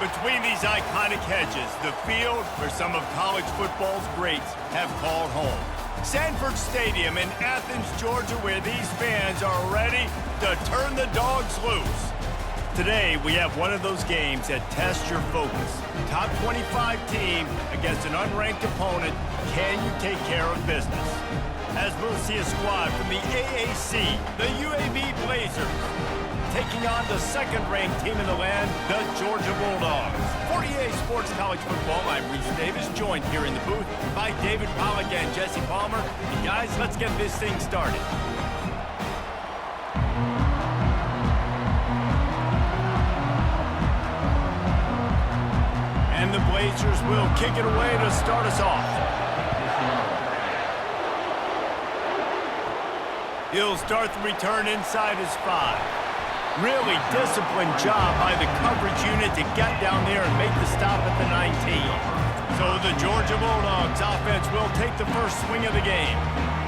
Between these iconic hedges, the field where some of college football's greats have called home. Sanford Stadium in Athens, Georgia, where these fans are ready to turn the dogs loose. Today, we have one of those games that tests your focus. Top 25 team against an unranked opponent. Can you take care of business? As we'll see a squad from the AAC, the UAB Blazers, taking on the second-ranked team in the land, the Georgia Bulldogs. For EA Sports College Football, I'm Reese Davis, joined here in the booth by David Pollack and Jesse Palmer. And guys, let's get this thing started. And the Blazers will kick it away to start us off. He'll start the return inside his 5. Really disciplined job by the coverage unit to get down there and make the stop at the 19. So the Georgia Bulldogs offense will take the first swing of the game.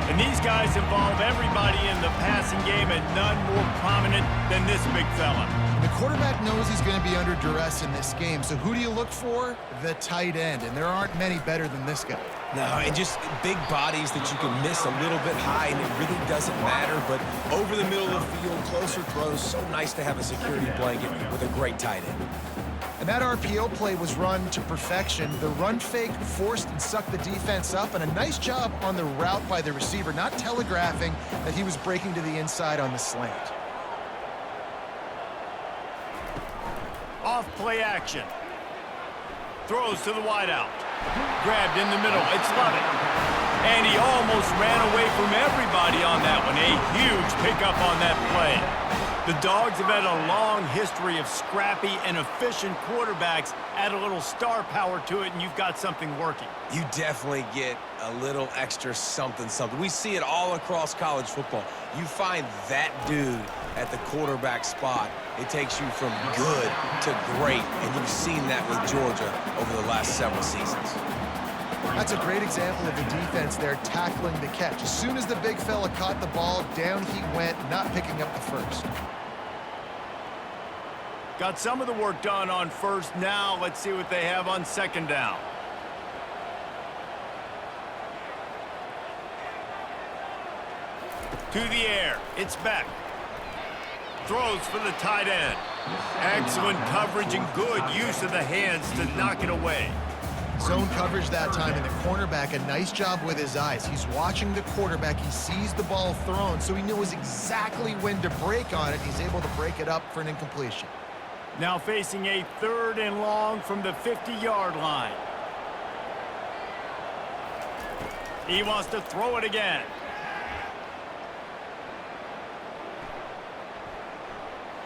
And these guys involve everybody in the passing game, and none more prominent than this big fella. The quarterback knows he's going to be under duress in this game, so who do you look for? The tight end, and there aren't many better than this guy. No, and just big bodies that you can miss a little bit high, and it really doesn't matter. But over the middle of the field, closer throws, so nice to have a security blanket with a great tight end. And that RPO play was run to perfection. The run fake forced and sucked the defense up, and a nice job on the route by the receiver, not telegraphing that he was breaking to the inside on the slant. Off play action. Throws to the wideout. Grabbed in the middle. It's Lovett. And he almost ran away from everybody on that one. A huge pickup on that play. The Dogs have had a long history of scrappy and efficient quarterbacks. Add a little star power to it, and you've got something working. You definitely get a little extra something. We see it all across college football. You find that dude at the quarterback spot, it takes you from good to great, and you've seen that with Georgia over the last several seasons. That's a great example of the defense there tackling the catch. As soon as the big fella caught the ball, down he went, not picking up the first. Got some of the work done on first. Now let's see what they have on second down. To the air. It's Beck. Throws for the tight end. Excellent coverage and good use of the hands to knock it away. Zone coverage that time, and the cornerback, a nice job with his eyes. He's watching the quarterback. He sees the ball thrown, so he knows exactly when to break on it. He's able to break it up for an incompletion. Now facing a 3rd and long from the 50-yard line. He wants to throw it again.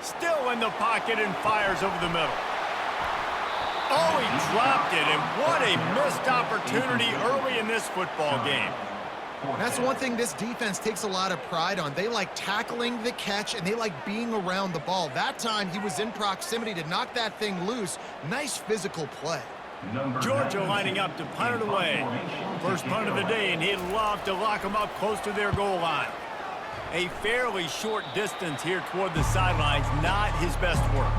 Still in the pocket and fires over the middle. Oh, he dropped it, and what a missed opportunity early in this football game. That's one thing this defense takes a lot of pride on. They like tackling the catch, and they like being around the ball. That time, he was in proximity to knock that thing loose. Nice physical play. Georgia lining up to punt it away. First punt of the day, and he'd love to lock them up close to their goal line. A fairly short distance here toward the sidelines, not his best work.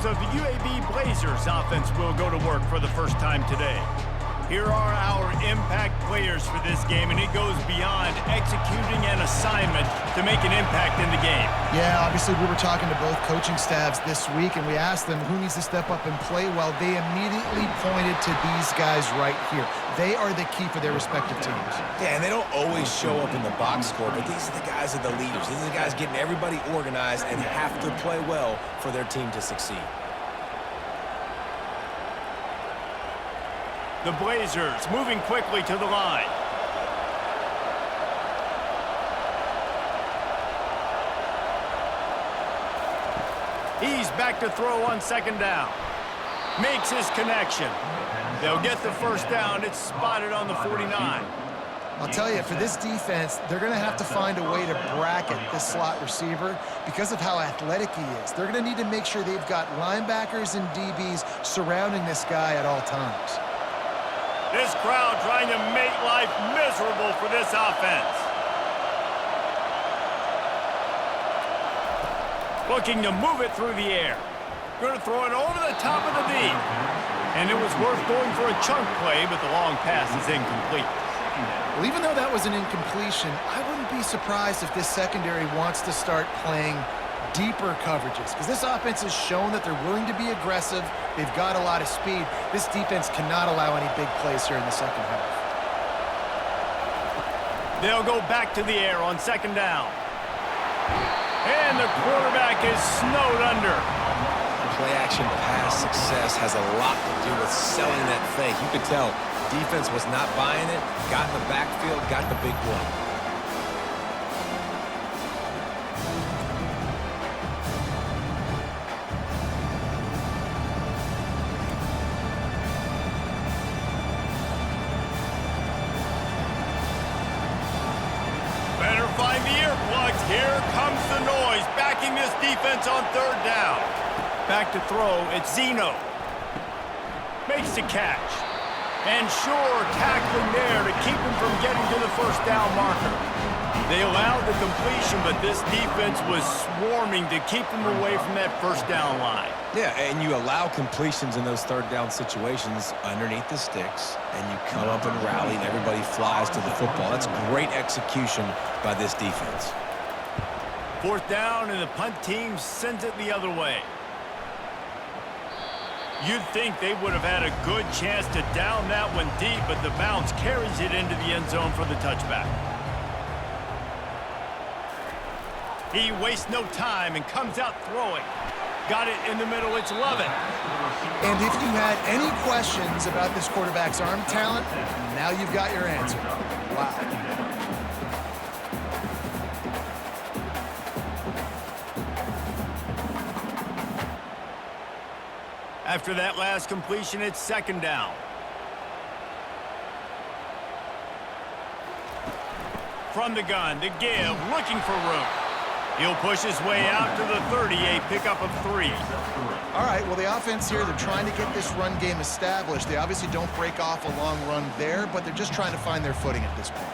So the UAB Blazers offense will go to work for the first time today. Here are our impact players for this game, and it goes beyond executing an assignment to make an impact in the game. Yeah, obviously we were talking to both coaching staffs this week, and we asked them who needs to step up and play well. They immediately pointed to these guys right here. They are the key for their respective teams. Yeah, and they don't always show up in the box score, but these are the guys that are the leaders. These are the guys getting everybody organized and have to play well for their team to succeed. The Blazers moving quickly to the line. He's back to throw on second down. Makes his connection. They'll get the first down. It's spotted on the 49. I'll tell you, for this defense, they're going to have to find a way to bracket this slot receiver because of how athletic he is. They're going to need to make sure they've got linebackers and DBs surrounding this guy at all times. This crowd trying to make life miserable for this offense. Looking to move it through the air. Going to throw it over the top of the knee. And it was worth going for a chunk play, but the long pass is incomplete. Well, even though that was an incompletion, I wouldn't be surprised if this secondary wants to start playing deeper coverages, because this offense has shown that they're willing to be aggressive. They've got a lot of speed. This defense cannot allow any big plays here in the second half. They'll go back to the air on second down. And the quarterback is snowed under. Play-action pass success has a lot to do with selling that fake. You could tell defense was not buying it, got in the backfield, got the big one. Better find the earplugs. Here comes the noise, backing this defense on third down. Back to throw, it's Zeno. Makes the catch. And sure, tackling there to keep him from getting to the first down marker. They allowed the completion, but this defense was swarming to keep him away from that first down line. Yeah, and you allow completions in those third down situations underneath the sticks, and you come up and rally, and everybody flies to the football. That's great execution by this defense. Fourth down, and the punt team sends it the other way. You'd think they would have had a good chance to down that one deep, but the bounce carries it into the end zone for the touchback. He wastes no time and comes out throwing. Got it in the middle, it's Lovett. And if you had any questions about this quarterback's arm talent, now you've got your answer. Wow. After that last completion, it's second down. From the gun, the give, looking for room. He'll push his way out to the 30, a pickup of 3. All right, well, the offense here, they're trying to get this run game established. They obviously don't break off a long run there, but they're just trying to find their footing at this point.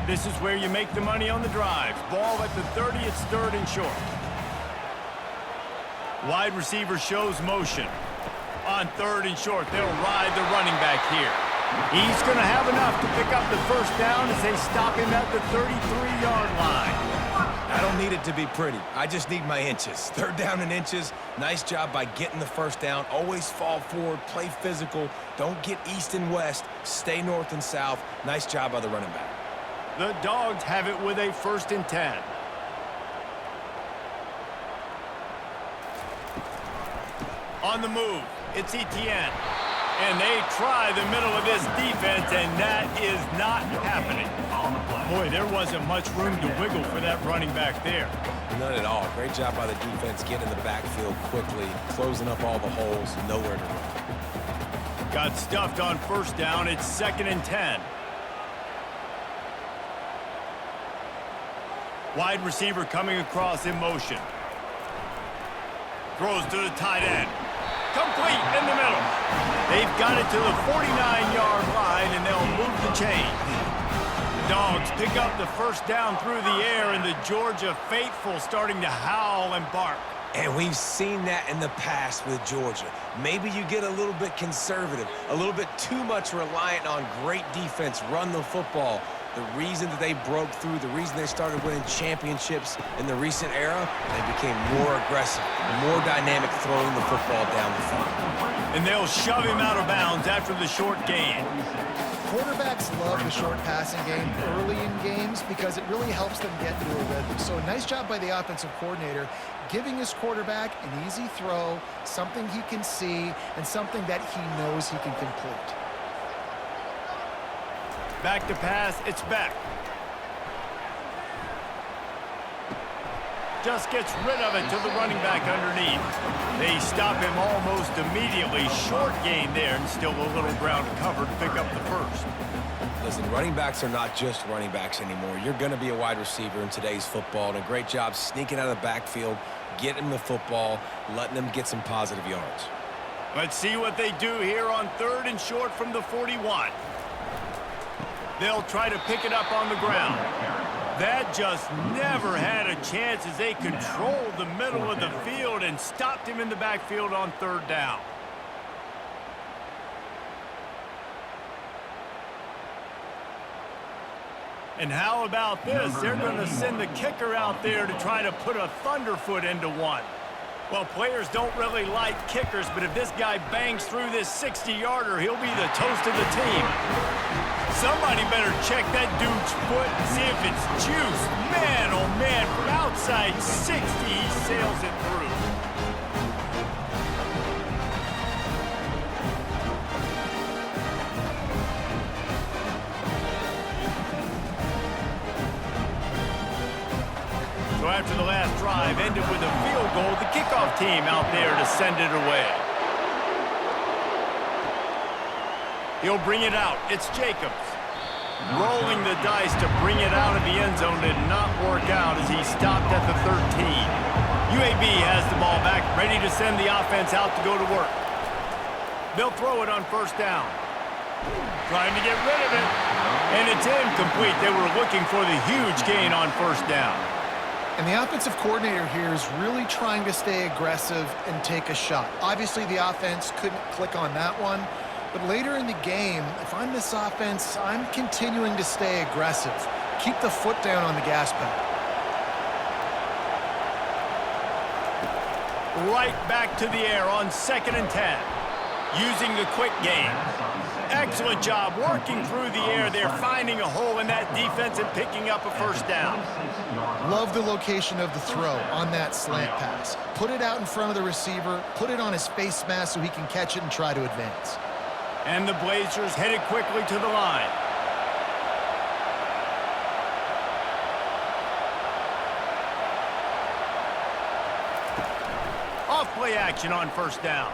This is where you make the money on the drives. Ball at the 30, it's third and short. Wide receiver shows motion. On third and short, they'll ride the running back here. He's going to have enough to pick up the first down as they stop him at the 33-yard line. I don't need it to be pretty. I just need my inches. Third down in inches. Nice job by getting the first down. Always fall forward, play physical. Don't get east and west. Stay north and south. Nice job by the running back. The Dogs have it with a 1st and 10. On the move, it's Etienne. And they try the middle of this defense, and that is not happening. Boy, there wasn't much room to wiggle for that running back there. None at all. Great job by the defense getting in the backfield quickly, closing up all the holes, nowhere to run. Got stuffed on first down. It's 2nd and 10. Wide receiver coming across in motion. Throws to the tight end. Complete in the middle. They've got it to the 49-yard line, and they'll move the chains. The Dogs pick up the first down through the air, and the Georgia faithful starting to howl and bark. And we've seen that in the past with Georgia. Maybe you get a little bit conservative, a little bit too much reliant on great defense, run the football. The reason that they broke through, the reason they started winning championships in the recent era, they became more aggressive, more dynamic throwing the football down the field. And they'll shove him out of bounds after the short gain. Quarterbacks love the short passing game early in games because it really helps them get into a rhythm. So a nice job by the offensive coordinator giving his quarterback an easy throw, something he can see, and something that he knows he can complete. Back to pass, it's Beck. Just gets rid of it to the running back underneath. They stop him almost immediately. Short gain there, and still a little ground to cover to pick up the first. Listen, running backs are not just running backs anymore. You're going to be a wide receiver in today's football, and a great job sneaking out of the backfield, getting the football, letting them get some positive yards. Let's see what they do here on 3rd and short from the 41. They'll try to pick it up on the ground. That just never had a chance as they controlled the middle of the field and stopped him in the backfield on 3rd down. And how about this? They're going to send the kicker out there to try to put a thunderfoot into one. Well, players don't really like kickers, but if this guy bangs through this 60-yarder, he'll be the toast of the team. Somebody better check that dude's foot and see if it's juice. Man, oh man, from outside 60, he sails it through. So after the last drive ended with a field goal, the kickoff team out there to send it away. He'll bring it out. It's Jacobs. Rolling the dice to bring it out of the end zone did not work out as he stopped at the 13. UAB has the ball back, ready to send the offense out to go to work. They'll throw it on 1st down. Trying to get rid of it. And it's incomplete. They were looking for the huge gain on 1st down. And the offensive coordinator here is really trying to stay aggressive and take a shot. Obviously, the offense couldn't click on that one. But later in the game, if I'm this offense, I'm continuing to stay aggressive. Keep the foot down on the gas pedal. Right back to the air on 2nd and 10. Using the quick game. Excellent job working through the air. They're finding a hole in that defense and picking up a 1st down. Love the location of the throw on that slant pass. Put it out in front of the receiver, put it on his face mask so he can catch it and try to advance. And the Blazers headed quickly to the line. Off play action on 1st down.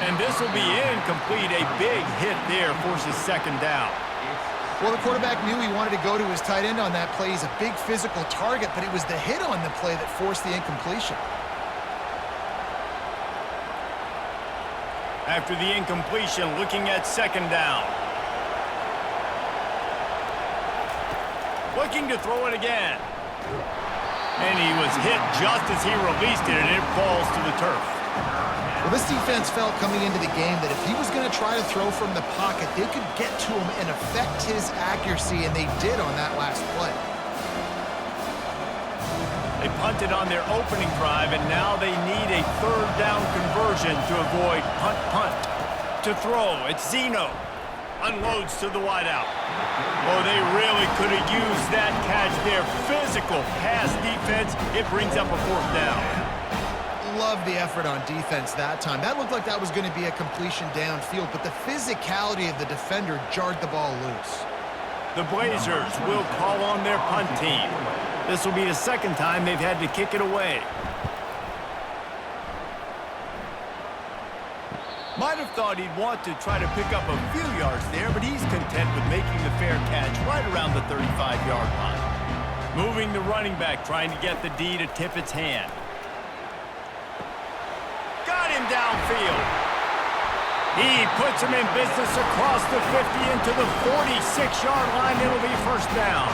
And this will be incomplete. A big hit there forces 2nd down. Well, the quarterback knew he wanted to go to his tight end on that play. He's a big physical target, but it was the hit on the play that forced the incompletion. After the incompletion, looking at 2nd down. Looking to throw it again. And he was hit just as he released it, and it falls to the turf. Well, this defense felt coming into the game that if he was going to try to throw from the pocket, they could get to him and affect his accuracy, and they did on that last play. They punted on their opening drive, and now they need a 3rd down conversion to avoid punt. To throw, it's Zeno. Unloads to the wideout. Oh, they really could have used that catch there. Physical pass defense. It brings up a 4th down. Love the effort on defense that time. That looked like that was going to be a completion downfield, but the physicality of the defender jarred the ball loose. The Blazers will call on their punt team. This will be the 2nd time they've had to kick it away. Might have thought he'd want to try to pick up a few yards there, but he's content with making the fair catch right around the 35-yard line. Moving the running back, trying to get the D to tip its hand. Got him downfield. He puts him in business across the 50 into the 46-yard line. It'll be 1st down.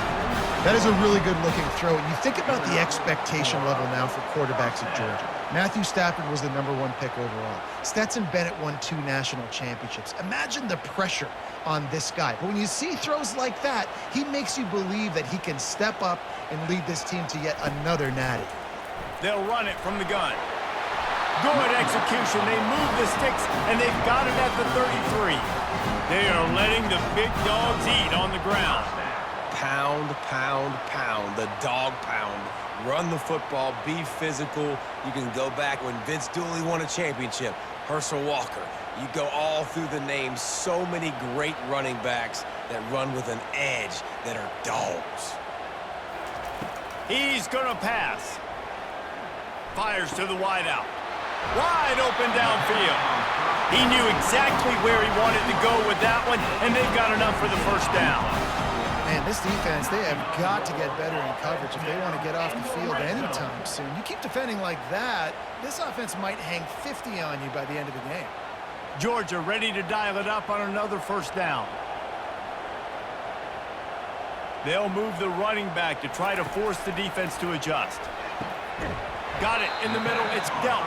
That is a really good-looking throw. You think about the expectation level now for quarterbacks at Georgia. Matthew Stafford was the #1 pick overall. Stetson Bennett won 2 national championships. Imagine the pressure on this guy. But when you see throws like that, he makes you believe that he can step up and lead this team to yet another natty. They'll run it from the gun. Good execution. They move the sticks, and they've got it at the 33. They are letting the big dogs eat on the ground. Pound, pound, pound, the dog pound. Run the football, be physical. You can go back when Vince Dooley won a championship, Herschel Walker. You go all through the names. So many great running backs that run with an edge that are dogs. He's going to pass. Fires to the wideout. Wide open downfield. He knew exactly where he wanted to go with that one, and they've got enough for the 1st down. Man, this defense, they have got to get better in coverage if they want to get off the field anytime soon. You keep defending like that, this offense might hang 50 on you by the end of the game. Georgia ready to dial it up on another 1st down. They'll move the running back to try to force the defense to adjust. Got it in the middle. It's dealt.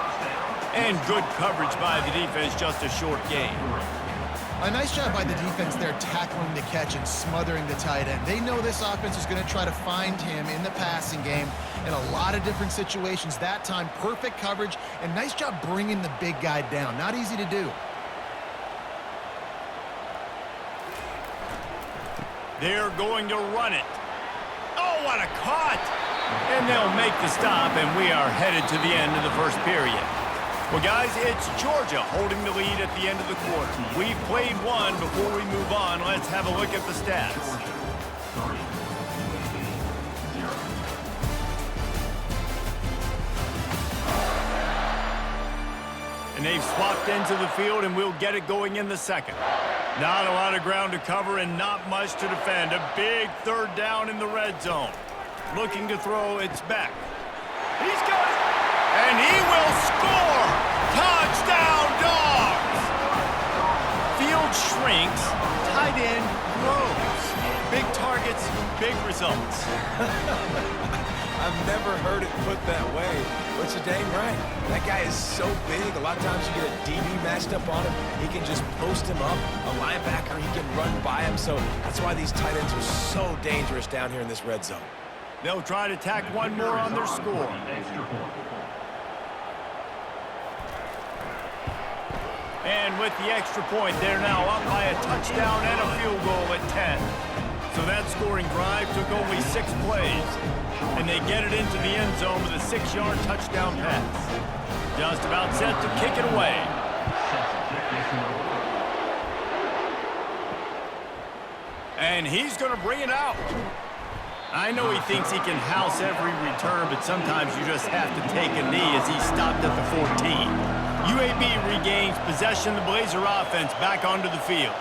And good coverage by the defense, just a short gain. A nice job by the defense there tackling the catch and smothering the tight end. They know this offense is going to try to find him in the passing game in a lot of different situations. That time, perfect coverage, and nice job bringing the big guy down. Not easy to do. They're going to run it. Oh, what a cut! And they'll make the stop, and we are headed to the end of the first period. Well, guys, it's Georgia holding the lead at the end of the quarter. We've played one. Before we move on, let's have a look at the stats. And they've swapped into the field, and we'll get it going in the second. Not a lot of ground to cover and not much to defend. A big third down in the red zone. Looking to throw, it's back. He's got it! And he will score! Touchdown, Dogs! Field shrinks, tight end grows. Big targets, big results. I've never heard it put that way, but you're dang right. That guy is so big. A lot of times you get a DB matched up on him. He can just post him up. A linebacker, he can run by him. So that's why these tight ends are so dangerous down here in this red zone. They'll try to tack one more on their score. And with the extra point, they're now up by a touchdown and a field goal at 10. So that scoring drive took only 6 plays. And they get it into the end zone with a 6-yard touchdown pass. Just about set to kick it away. And he's going to bring it out. I know he thinks he can house every return, but sometimes you just have to take a knee as he stopped at the 14. UAB regains possession of the Blazer offense back onto the field.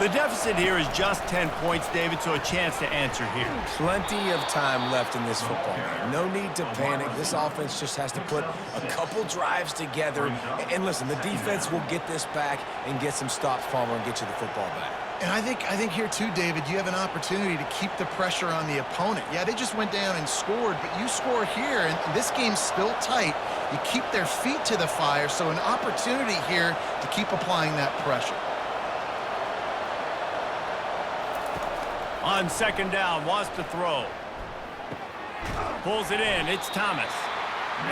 The deficit here is just 10 points, David, so a chance to answer here. Plenty of time left in this football game. No need to panic. This offense just has to put a couple drives together. And listen, the defense will get this back and get some stops, Palmer, and get you the football back. And I think here too, David, you have an opportunity to keep the pressure on the opponent. Yeah, they just went down and scored, but you score here, and this game's still tight. You keep their feet to the fire, so an opportunity here to keep applying that pressure. On second down, wants to throw. Pulls it in, it's Thomas.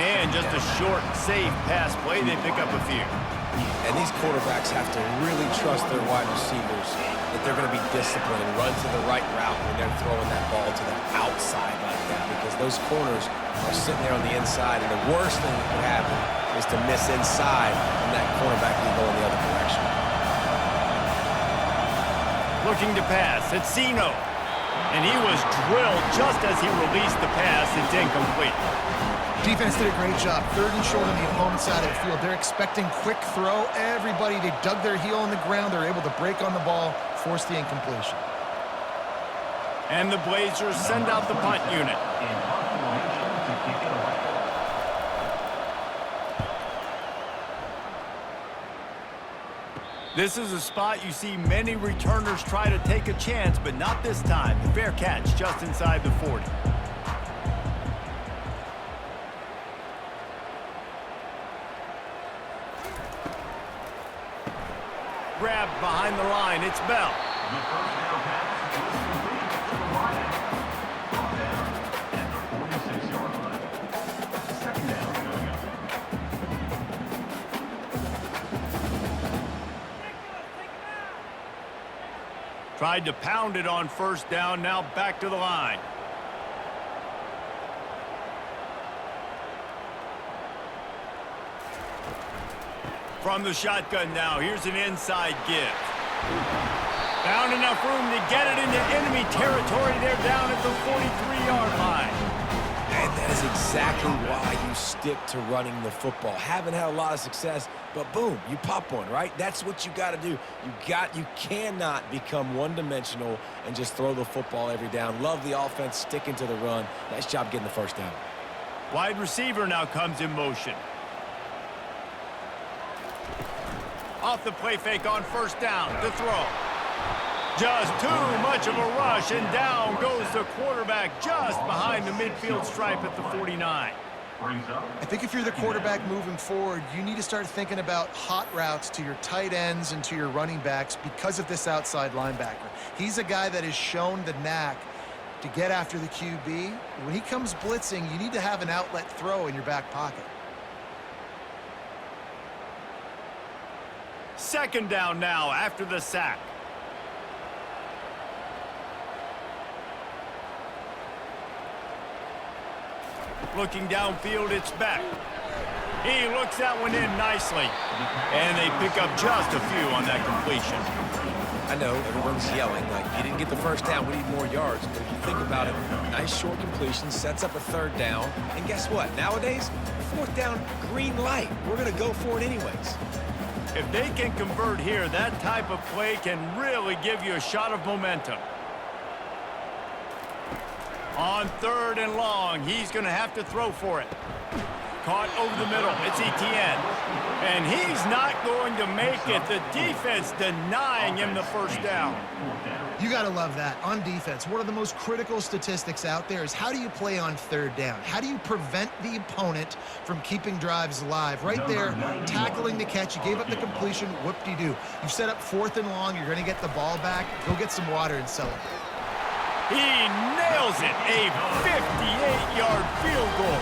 And just a short, safe pass play, they pick up a few. And these quarterbacks have to really trust their wide receivers that they're going to be disciplined and run to the right route when they're throwing that ball to the outside like that, because those corners are sitting there on the inside, and the worst thing that could happen is to miss inside and that cornerback can go in the other direction. Looking to pass, it's Sino. And he was drilled just as he released the pass. It's incomplete. Defense did a great job. Third and short on the opponent's side of the field. They're expecting quick throw. Everybody, they dug their heel on the ground. They're able to break on the ball, force the incompletion. And the Blazers send out the punt unit. This is a spot you see many returners try to take a chance, but not this time. Fair catch just inside the 40. Grabbed behind the line, it's Bell. Tried to pound it on first down, now back to the line. From the shotgun now, here's an inside give. Found enough room to get it into enemy territory. They're down at the 43-yard line. And that is exactly why you stick to running the football. Haven't had a lot of success, but boom, you pop one, right? That's what you got to do. You cannot become one-dimensional and just throw the football every down. Love the offense, sticking to the run. Nice job getting the first down. Wide receiver now comes in motion. Off the play fake on first down, to throw. Just too much of a rush, and down goes the quarterback just behind the midfield stripe at the 49. I think if you're the quarterback moving forward, you need to start thinking about hot routes to your tight ends and to your running backs because of this outside linebacker. He's a guy that has shown the knack to get after the QB. When he comes blitzing, you need to have an outlet throw in your back pocket. Second down now after the sack. Looking downfield, it's Beck. He looks that one in nicely. And they pick up just a few on that completion. I know everyone's yelling like, you didn't get the first down, we need more yards. But if you think about it, nice short completion, sets up a third down. And guess what? Nowadays, fourth down, green light. We're going to go for it anyways. If they can convert here, that type of play can really give you a shot of momentum. On third and long, he's going to have to throw for it. Caught over the middle. It's Etienne. And he's not going to make it. The defense denying him the first down. You got to love that. On defense, one of the most critical statistics out there is how do you play on third down? How do you prevent the opponent from keeping drives alive? Right there, tackling the catch. You gave up the completion. Whoop-de-doo. You've set up fourth and long. You're going to get the ball back. Go get some water and celebrate. He nails it. A 58-yard field goal.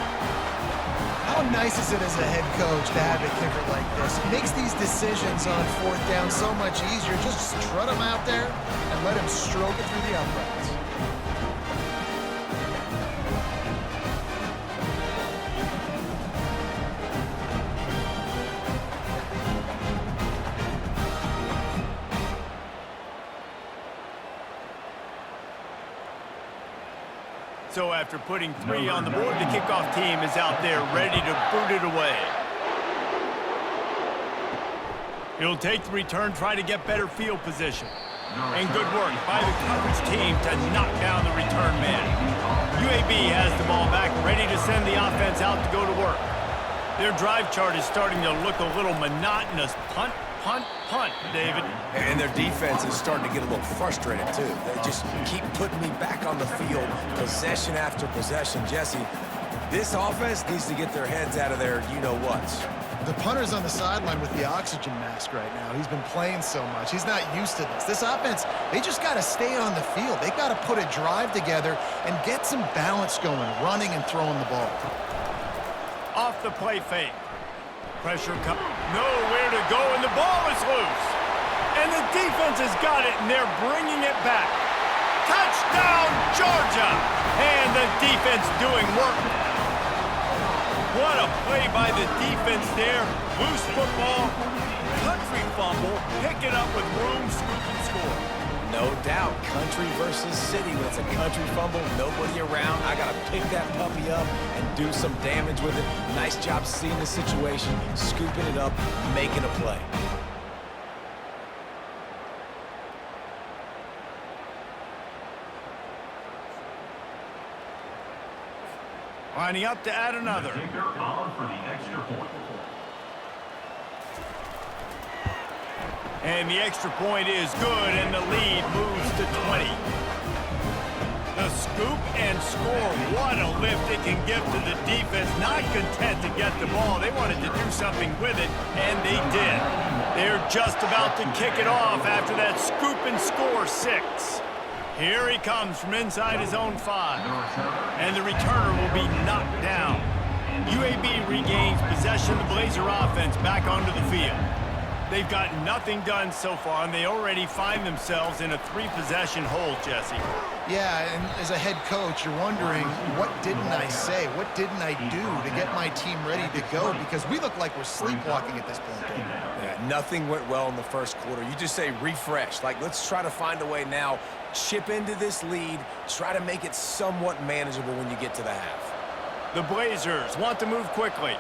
How nice is it as a head coach to have a kicker like this? It makes these decisions on fourth down so much easier. Just strut him out there and let him stroke it through the uprights. So after putting 3 on the board, the kickoff team is out there ready to boot it away. He'll take the return, try to get better field position. And good work by the coverage team to knock down the return man. UAB has the ball back, ready to send the offense out to go to work. Their drive chart is starting to look a little monotonous. Punt, punt, punt, David. And their defense is starting to get a little frustrated, too. They just keep putting me back on the field, possession after possession. Jesse, this offense needs to get their heads out of their you-know-whats. The punter's on the sideline with the oxygen mask right now. He's been playing so much. He's not used to this. This offense, they just got to stay on the field. They got to put a drive together and get some balance going, running and throwing the ball. Off the play fake. Pressure comes. Nowhere to go, and the ball is loose. And the defense has got it, and they're bringing it back. Touchdown, Georgia! And the defense doing work. What a play by the defense there. Loose football, country fumble, pick it up with room, scoop, and score. No doubt, country versus city. When it's a country fumble, nobody around. I got to pick that puppy up and do some damage with it. Nice job seeing the situation, scooping it up, making a play. Lining up to add another. And the extra point is good, and the lead moves to 20. The scoop and score. What a lift it can give to the defense. Not content to get the ball. They wanted to do something with it, and they did. They're just about to kick it off after that scoop and score 6. Here he comes from inside his own 5. And the returner will be knocked down. UAB regains possession of the Blazer offense back onto the field. They've got nothing done so far, and they already find themselves in a 3-possession hole, Jesse. Yeah, and as a head coach, you're wondering, what didn't I say? What didn't I do to get my team ready to go? Because we look like we're sleepwalking at this point. Yeah, nothing went well in the first quarter. You just say refresh. Like, let's try to find a way now, chip into this lead, try to make it somewhat manageable when you get to the half. The Blazers want to move quickly.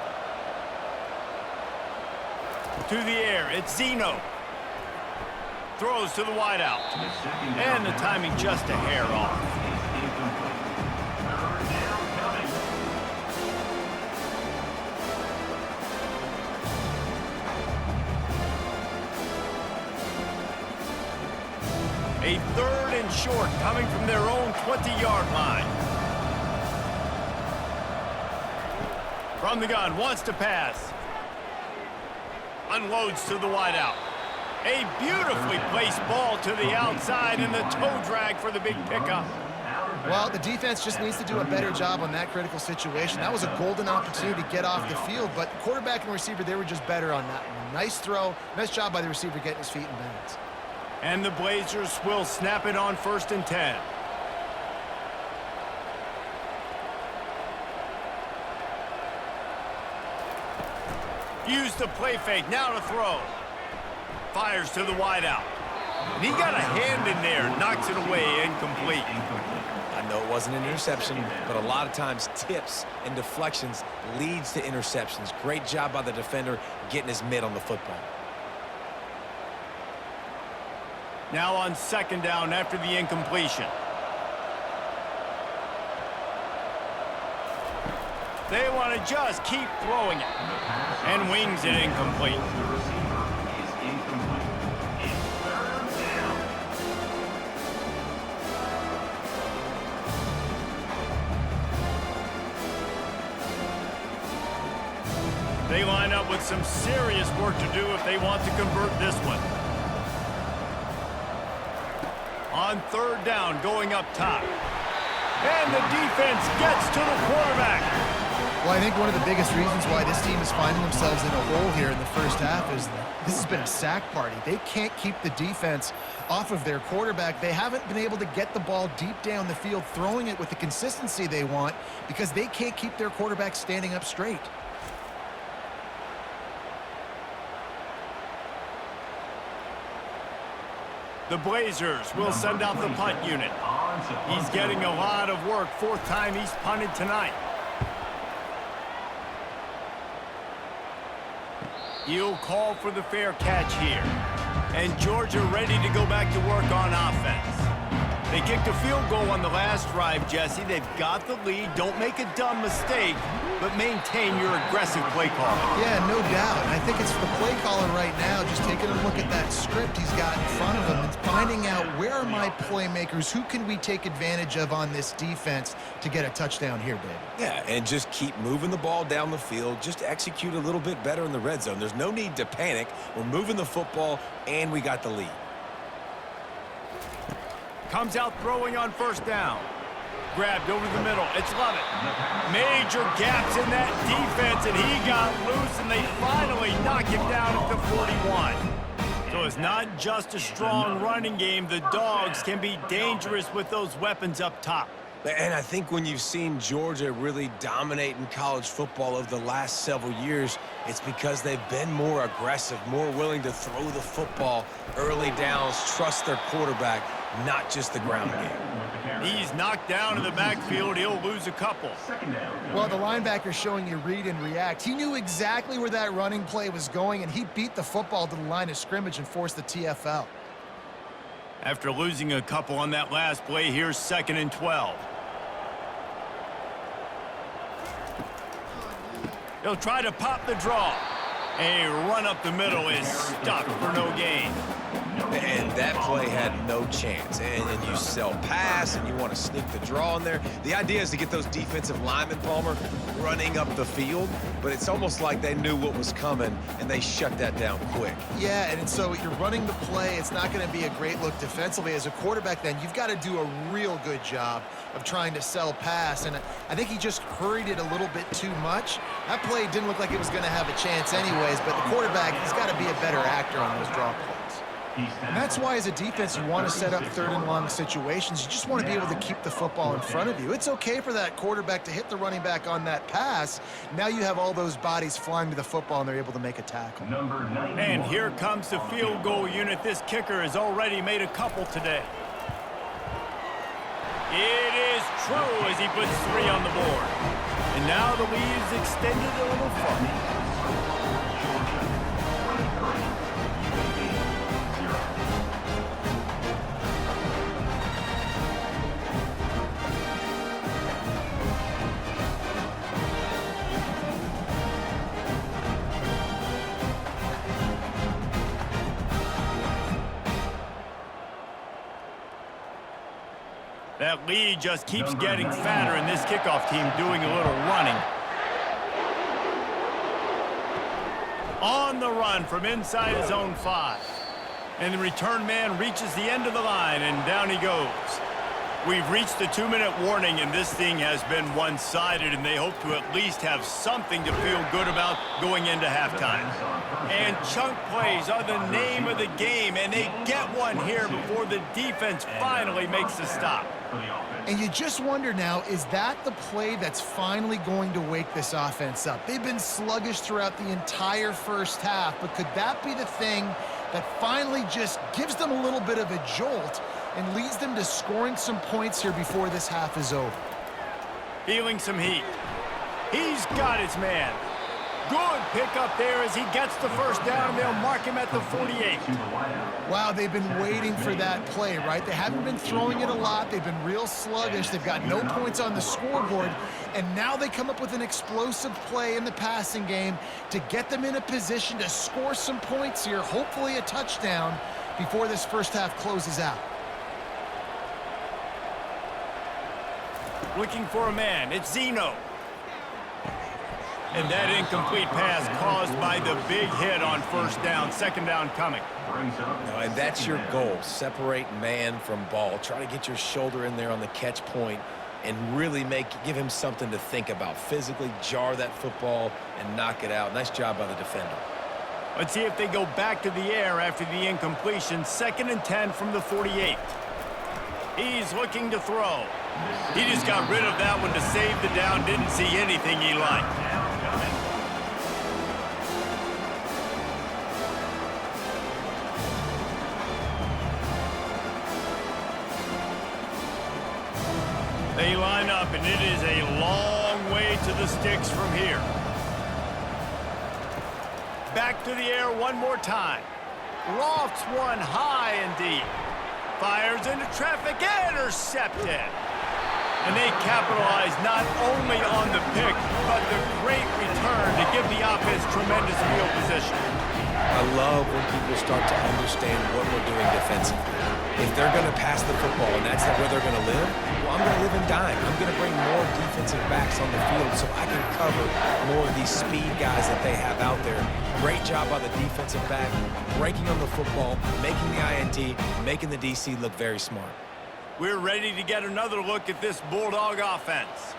To the air, it's Zeno. Throws to the wideout. And the timing just a hair off. A 3rd and short coming from their own 20-yard line. From the gun, wants to pass. Unloads to the wideout. A beautifully placed ball to the outside and the toe drag for the big pickup. Well, the defense just needs to do a better job on that critical situation. That was a golden opportunity to get off the field, but the quarterback and receiver, they were just better on that one. Nice throw. Nice job by the receiver getting his feet in bounds. And the Blazers will snap it on 1st and 10. Use the play fake, now to throw. Fires to the wideout. And he got a hand in there, knocks it away, incomplete. I know it wasn't an interception, but a lot of times tips and deflections leads to interceptions. Great job by the defender getting his mitt on the football. Now on 2nd down after the incompletion. They want to just keep throwing it. And wings it incomplete. They line up with some serious work to do if they want to convert this one. On 3rd down, going up top. And the defense gets to the quarterback. Well, I think one of the biggest reasons why this team is finding themselves in a hole here in the first half is this has been a sack party. They can't keep the defense off of their quarterback. They haven't been able to get the ball deep down the field, throwing it with the consistency they want because they can't keep their quarterback standing up straight. The Blazers will send out the punt unit. He's getting a lot of work. 4th time he's punted tonight. He'll call for the fair catch here. And Georgia ready to go back to work on offense. They kicked a field goal on the last drive, Jesse. They've got the lead. Don't make a dumb mistake, but maintain your aggressive play calling. Yeah, no doubt. And I think it's the play caller right now just taking a look at that script he's got in front of him and finding out where are my playmakers, who can we take advantage of on this defense to get a touchdown here, Dave. Yeah, and just keep moving the ball down the field. Just execute a little bit better in the red zone. There's no need to panic. We're moving the football, and we got the lead. Comes out throwing on 1st down. Grabbed over the middle. It's Lovett. Major gaps in that defense, and he got loose, and they finally knock him down at the 41. So it's not just a strong running game. The Dogs can be dangerous with those weapons up top. And I think when you've seen Georgia really dominate in college football over the last several years, it's because they've been more aggressive, more willing to throw the football early downs, trust their quarterback, not just the ground game. He's knocked down in the backfield. He'll lose a couple. Well, the linebacker's showing you read and react. He knew exactly where that running play was going, and he beat the football to the line of scrimmage and forced the TFL. After losing a couple on that last play, here's 2nd and 12. He'll try to pop the draw. A run up the middle is stopped for no gain. And that play had no chance. And you sell pass, and you want to sneak the draw in there. The idea is to get those defensive linemen, Palmer, running up the field. But it's almost like they knew what was coming, and they shut that down quick. Yeah, and so you're running the play. It's not going to be a great look defensively. As a quarterback, then, you've got to do a real good job of trying to sell pass. And I think he just hurried it a little bit too much. That play didn't look like it was going to have a chance anyways, but the quarterback, he's got to be a better actor on those draw plays. And that's why, as a defense, you want to set up 3rd and long situations. You just want to be able to keep the football in front of you. It's okay for that quarterback to hit the running back on that pass. Now you have all those bodies flying to the football, and they're able to make a tackle. And here comes the field goal unit. This kicker has already made a couple today. It is true as he puts 3 on the board. And now the lead is extended a little further. That lead just keeps getting fatter, and this kickoff team doing a little running. On the run from inside his own 5. And the return man reaches the end of the line, and down he goes. We've reached the 2-minute warning, and this thing has been one-sided, and they hope to at least have something to feel good about going into halftime. And chunk plays are the name of the game, and they get one here before the defense finally makes the stop. And you just wonder now, is that the play that's finally going to wake this offense up? They've been sluggish throughout the entire first half, but could that be the thing that finally just gives them a little bit of a jolt and leads them to scoring some points here before this half is over? Feeling some heat. He's got his man. Good pickup there as he gets the first down, and they'll mark him at the 48. Wow, they've been waiting for that play, right? They haven't been throwing it a lot. They've been real sluggish. They've got no points on the scoreboard, and now they come up with an explosive play in the passing game to get them in a position to score some points here, hopefully a touchdown, before this first half closes out. Looking for a man. It's Zeno. And that incomplete pass caused by the big hit on first down. Second down coming. No, and that's your goal. Separate man from ball. Try to get your shoulder in there on the catch point and really give him something to think about. Physically jar that football and knock it out. Nice job by the defender. Let's see if they go back to the air after the incompletion. 2nd and 10 from the 48. He's looking to throw. He just got rid of that one to save the down. Didn't see anything he liked. They line up, and it is a long way to the sticks from here. Back to the air one more time. Lofts one high and deep. Fires into traffic, intercepted. And they capitalize not only on the pick, but the great return to give the offense tremendous field position. I love when people start to understand what we're doing defensively. If they're going to pass the football and that's where they're going to live, well, I'm going to live and dime. I'm going to bring more defensive backs on the field so I can cover more of these speed guys that they have out there. Great job by the defensive back, breaking on the football, making the INT, making the DC look very smart. We're ready to get another look at this Bulldog offense.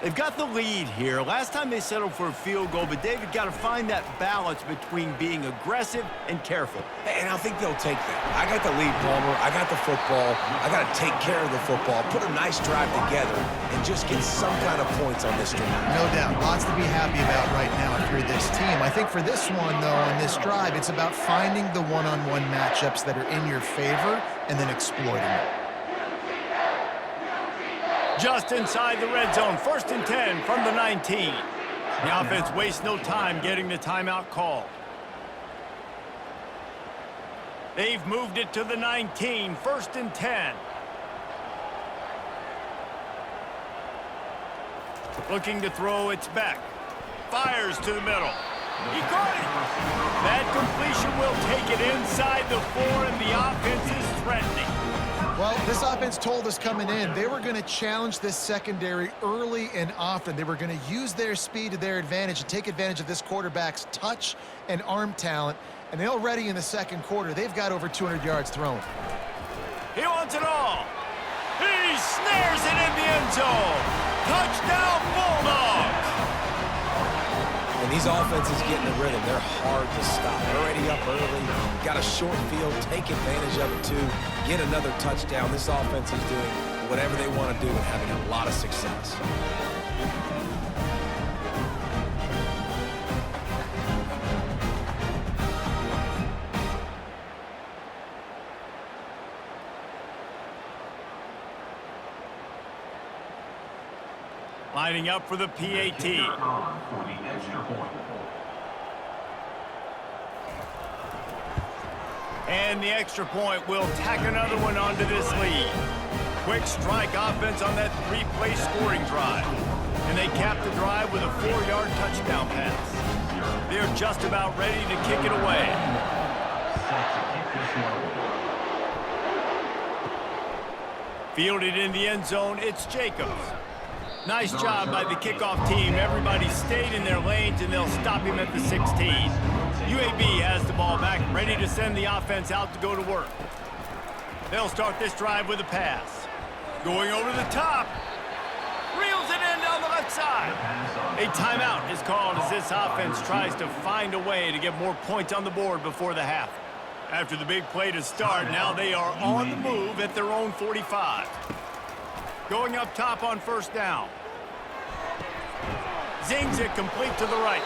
They've got the lead here. Last time they settled for a field goal, but David got to find that balance between being aggressive and careful. And I think they'll take that. I got the lead, Palmer. I got the football. I got to take care of the football, put a nice drive together, and just get some kind of points on this drive. No doubt. Lots to be happy about right now if you're this team. I think for this one, though, on this drive, it's about finding the one-on-one matchups that are in your favor and then exploiting it. Just inside the red zone, 1st and 10 from the 19. The offense wastes no time getting the timeout called. They've moved it to the 19, 1st and 10. Looking to throw, it's back. Fires to the middle. He caught it. That completion will take it inside the 4, and the offense is threatening. Well, this offense told us coming in they were going to challenge this secondary early and often. They were going to use their speed to their advantage and take advantage of this quarterback's touch and arm talent. And already in the second quarter, they've got over 200 yards thrown. He wants it all. He snares it in the end zone. Touchdown, Bulldogs. And these offenses get in the rhythm. They're hard to stop. Already up early. Got a short field. Take advantage of it, too. Get another touchdown. This offense is doing whatever they want to do and having a lot of success. Lining up for the PAT. And the extra point will tack another one onto this lead. Quick strike offense on that 3-play scoring drive. And they cap the drive with a 4-yard touchdown pass. They're just about ready to kick it away. Fielded in the end zone, it's Jacobs. Nice job by the kickoff team. Everybody stayed in their lanes, and they'll stop him at the 16. UAB has the ball back, ready to send the offense out to go to work. They'll start this drive with a pass. Going over the top. Reels it in down the left side. A timeout is called as this offense tries to find a way to get more points on the board before the half. After the big play to start, now they are on the move at their own 45. Going up top on first down. Zings it complete to the right.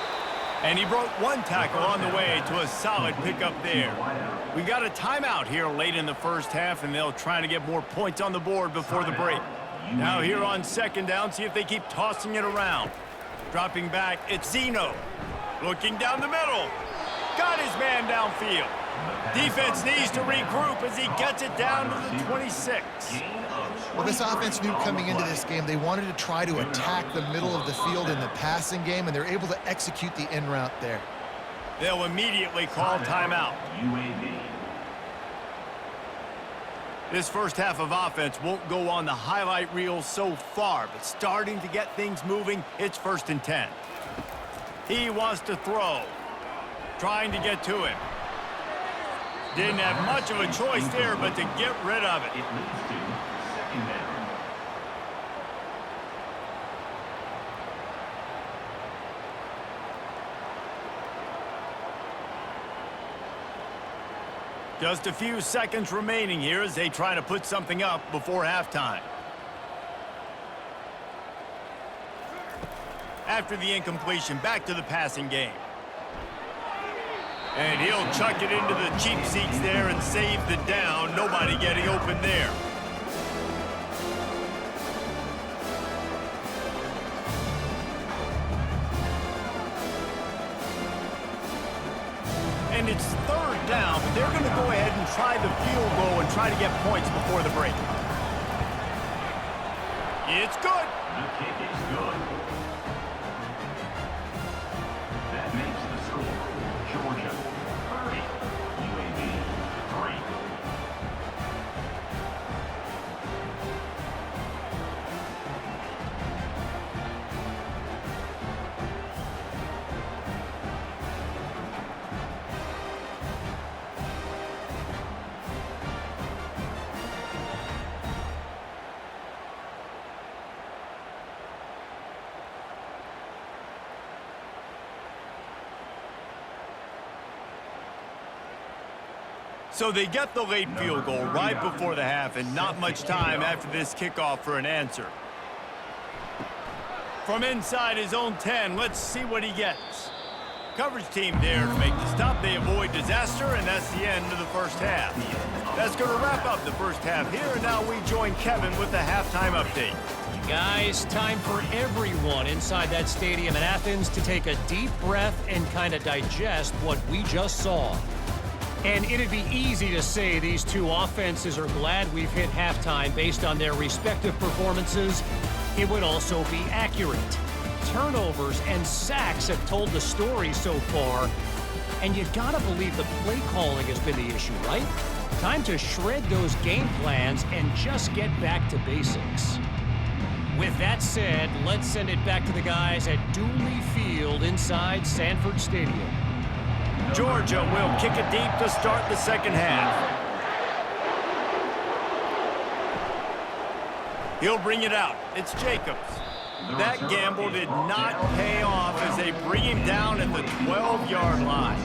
And he broke one tackle on the way to a solid pickup there. We've got a timeout here late in the first half, and they'll try to get more points on the board before the break. Now here on second down, see if they keep tossing it around. Dropping back, it's Zeno. Looking down the middle. Got his man downfield. Defense needs to regroup as he gets it down to the 26. Well, this offense knew coming into this game they wanted to try to attack the middle of the field in the passing game, and they're able to execute the in route there. They'll immediately call timeout. This first half of offense won't go on the highlight reel so far, but starting to get things moving, it's 1st and 10. He wants to throw. Trying to get to him. Didn't have much of a choice there, but to get rid of it. It leads to 2nd down. Just a few seconds remaining here as they try to put something up before halftime. After the incompletion, back to the passing game. And he'll chuck it into the cheap seats there and save the down. Nobody getting open there. And it's 3rd down, but they're going to go ahead and try the field goal and try to get points before the break. It's good. The kick is good. That makes the score Georgia 30, UAB 3. So they get the late field goal right before the half, and not much time after this kickoff for an answer. From inside his own 10, let's see what he gets. Coverage team there to make the stop. They avoid disaster, and that's the end of the first half. That's going to wrap up the first half here, and now we join Kevin with the halftime update. Guys, time for everyone inside that stadium in Athens to take a deep breath and kind of digest what we just saw. And it'd be easy to say these two offenses are glad we've hit halftime based on their respective performances. It would also be accurate. Turnovers and sacks have told the story so far. And you gotta believe the play calling has been the issue, right? Time to shred those game plans and just get back to basics. With that said, let's send it back to the guys at Dooley Field inside Sanford Stadium. Georgia will kick it deep to start the second half. He'll bring it out. It's Jacobs. That gamble did not pay off as they bring him down at the 12-yard line.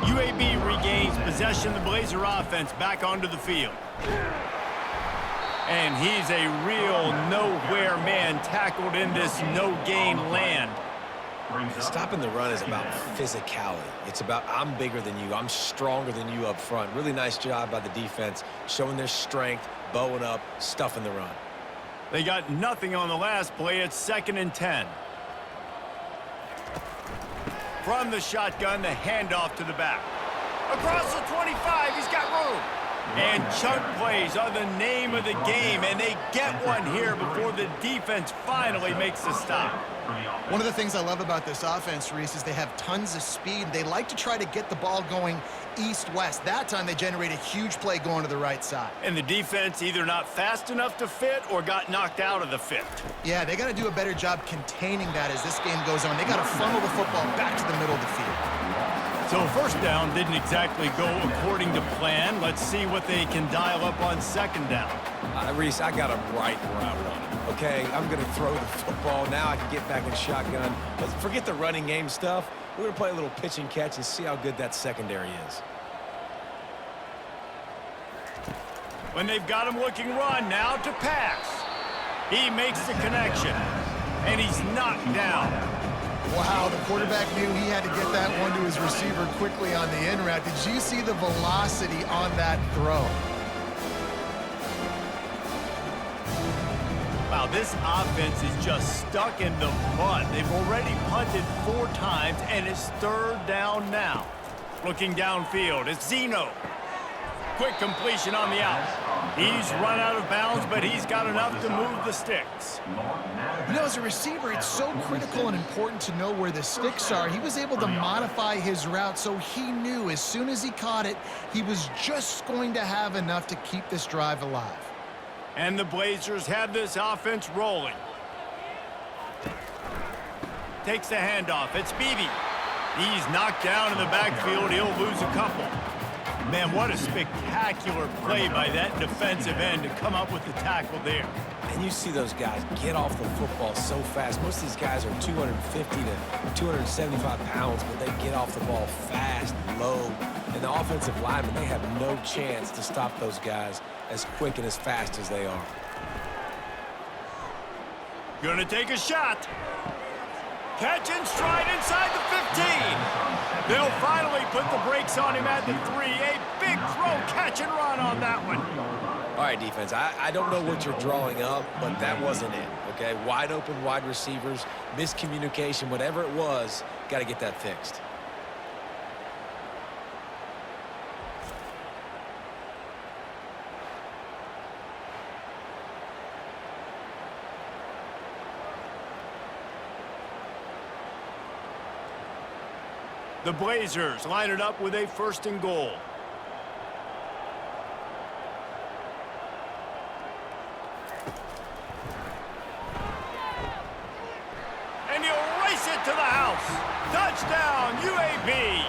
UAB regains possession of the Blazer offense back onto the field. And he's a real nowhere man tackled in this no-gain land. Stopping the run is about physicality. It's about I'm bigger than you. I'm stronger than you up front. Really nice job by the defense, showing their strength, bowing up, stuffing the run. They got nothing on the last play. It's 2nd and 10. From the shotgun, the handoff to the back. Across the 25, he's got room. And chunk plays are the name of the game, and they get one here before the defense finally makes the stop. One of the things I love about this offense, Reese, is they have tons of speed. They like to try to get the ball going east-west. That time they generate a huge play going to the right side. And the defense either not fast enough to fit or got knocked out of the fit. Yeah, they got to do a better job containing that as this game goes on. They got to funnel the football back to the middle of the field. So first down didn't exactly go according to plan. Let's see what they can dial up on second down. Reese, I got them right where I want them. Okay, I'm going to throw the football. Now I can get back in shotgun. Let's forget the running game stuff. We're going to play a little pitch and catch and see how good that secondary is. When they've got him looking run, now to pass. He makes the connection, and he's knocked down. Wow, the quarterback knew he had to get that one to his receiver quickly on the in route. Did you see the velocity on that throw? Wow, this offense is just stuck in the mud. They've already punted 4 times, and it's third down now. Looking downfield, it's Zeno. Quick completion on the out. He's run out of bounds, but he's got enough to move the sticks. You know, as a receiver, it's so critical and important to know where the sticks are. He was able to modify his route, so he knew as soon as he caught it, he was just going to have enough to keep this drive alive. And the Blazers have this offense rolling. Takes the handoff. It's Beebe. He's knocked down in the backfield. He'll lose a couple. Man, what a spectacular play by that defensive end to come up with the tackle there. And you see those guys get off the football so fast. Most of these guys are 250 to 275 pounds, but they get off the ball fast, low. And the offensive linemen, they have no chance to stop those guys as quick and as fast as they are. Gonna take a shot. Catch and stride inside the 15. They'll finally put the brakes on him at the 3. A big throw, catch and run on that one. All right, defense, I don't know what you're drawing up, but that wasn't it, okay? Wide open wide receivers, miscommunication, whatever it was, got to get that fixed. The Blazers line it up with a 1st and goal. And he'll race it to the house. Touchdown, UAB.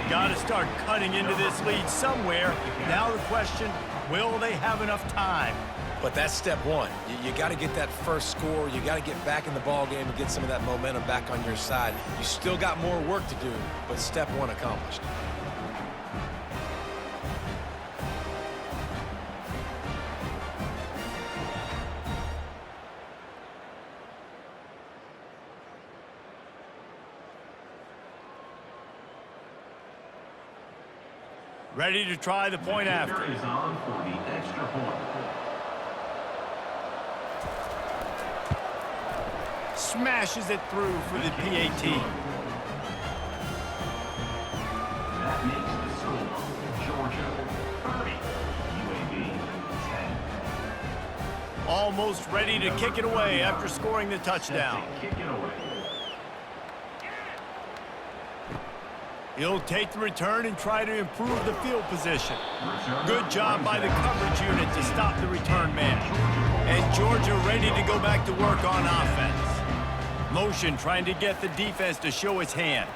Got to start cutting into this lead somewhere. Now the question, will they have enough time? But that's step one. You got to get that first score. You got to get back in the ball game and get some of that momentum back on your side. You still got more work to do, but step one accomplished. Ready to try the point after. Is on for the extra point. Smashes it through for the PAT. That makes the score Georgia 30, UAB 10. Almost ready to kick it away after scoring the touchdown. Kick it away. He'll take the return and try to improve the field position. Good job by the coverage unit to stop the return man. And Georgia ready to go back to work on offense. Motion trying to get the defense to show its hand.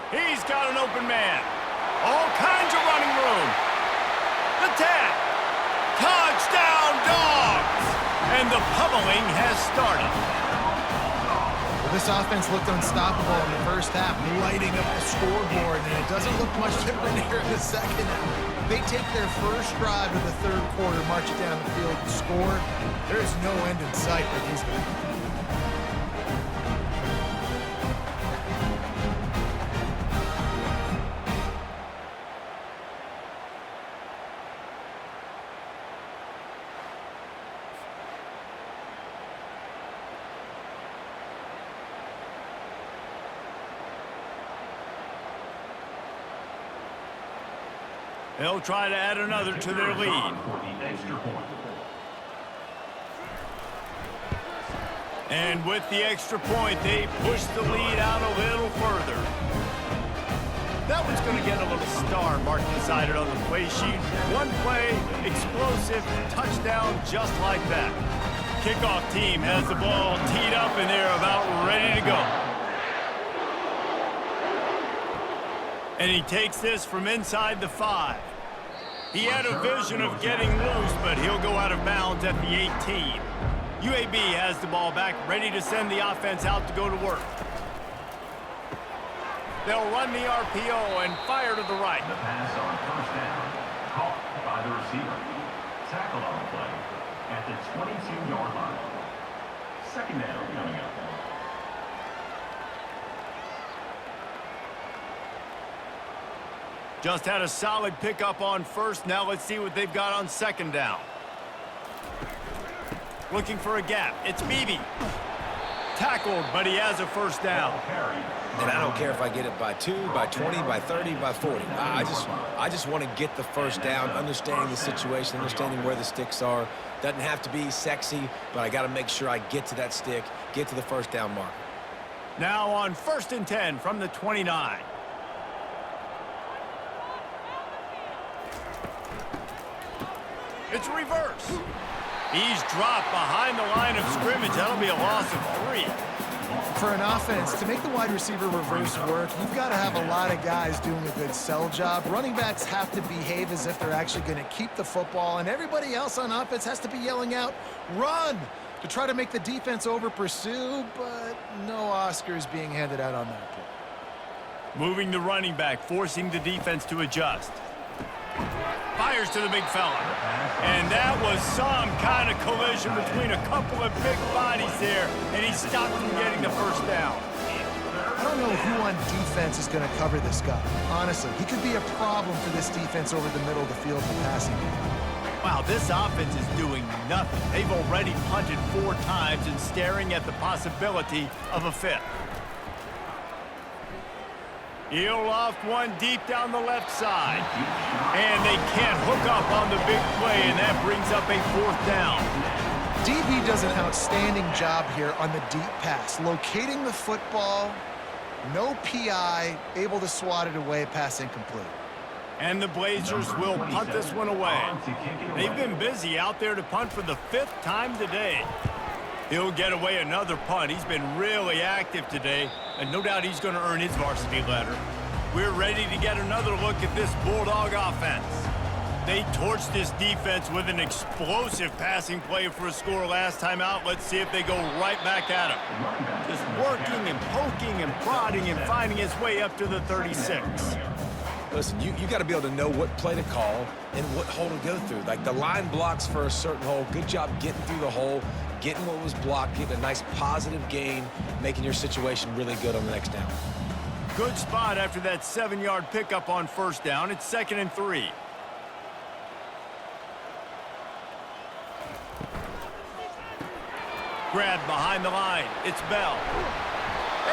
He's got an open man. All kinds of running room. The 10. Touchdown, Dogs! And the pummeling has started. Well, this offense looked unstoppable in the first half, lighting up the scoreboard, and it doesn't look much different here in the second half. They take their first drive of the third quarter, march it down the field, and score. There is no end in sight for these guys. They'll try to add another to their lead. For the extra point. And with the extra point, they push the lead out a little further. That one's going to get a little star marked beside it on the play sheet. One play, explosive, touchdown, just like that. Kickoff team has the ball teed up, and they're about ready to go. And he takes this from inside the 5. He had a vision of getting loose, but he'll go out of bounds at the 18. UAB has the ball back, ready to send the offense out to go to work. They'll run the RPO and fire to the right. The pass on first down, caught by the receiver. Tackle on the play at the 22-yard line. Second down coming up. Just had a solid pickup on first. Now let's see what they've got on second down. Looking for a gap. It's Beebe. Tackled, but he has a first down. And I don't care if I get it by 2, by 20, by 30, by 40. I just want to get the first down, understanding the situation, understanding where the sticks are. Doesn't have to be sexy, but I got to make sure I get to that stick, get to the first down mark. Now on 1st and 10 from the 29. It's reverse. He's dropped behind the line of scrimmage. That'll be a loss of 3. For an offense, to make the wide receiver reverse work, you've got to have a lot of guys doing a good sell job. Running backs have to behave as if they're actually going to keep the football, and everybody else on offense has to be yelling out, run, to try to make the defense over-pursue, but no Oscars being handed out on that play. Moving the running back, forcing the defense to adjust. Fires to the big fella. And that was some kind of collision between a couple of big bodies there, and he stopped from getting the first down. I don't know who on defense is going to cover this guy. Honestly, he could be a problem for this defense over the middle of the field in the passing game. Wow, this offense is doing nothing. They've already punted 4 times and staring at the possibility of a 5th. He'll loft one deep down the left side. And they can't hook up on the big play, and that brings up a 4th down. DB does an outstanding job here on the deep pass, locating the football, no PI, able to swat it away, pass incomplete. And the Blazers will punt this one away. They've been busy out there to punt for the 5th time today. He'll get away another punt. He's been really active today, and no doubt he's going to earn his varsity letter. We're ready to get another look at this Bulldog offense. They torched this defense with an explosive passing play for a score last time out. Let's see if they go right back at him. Just working and poking and prodding and finding his way up to the 36. Listen, you got to be able to know what play to call and what hole to go through. Like the line blocks for a certain hole. Good job getting through the hole, getting what was blocked, getting a nice positive gain, making your situation really good on the next down. Good spot after that 7-yard pickup on first down. It's 2nd and 3. Grabbed behind the line. It's Bell.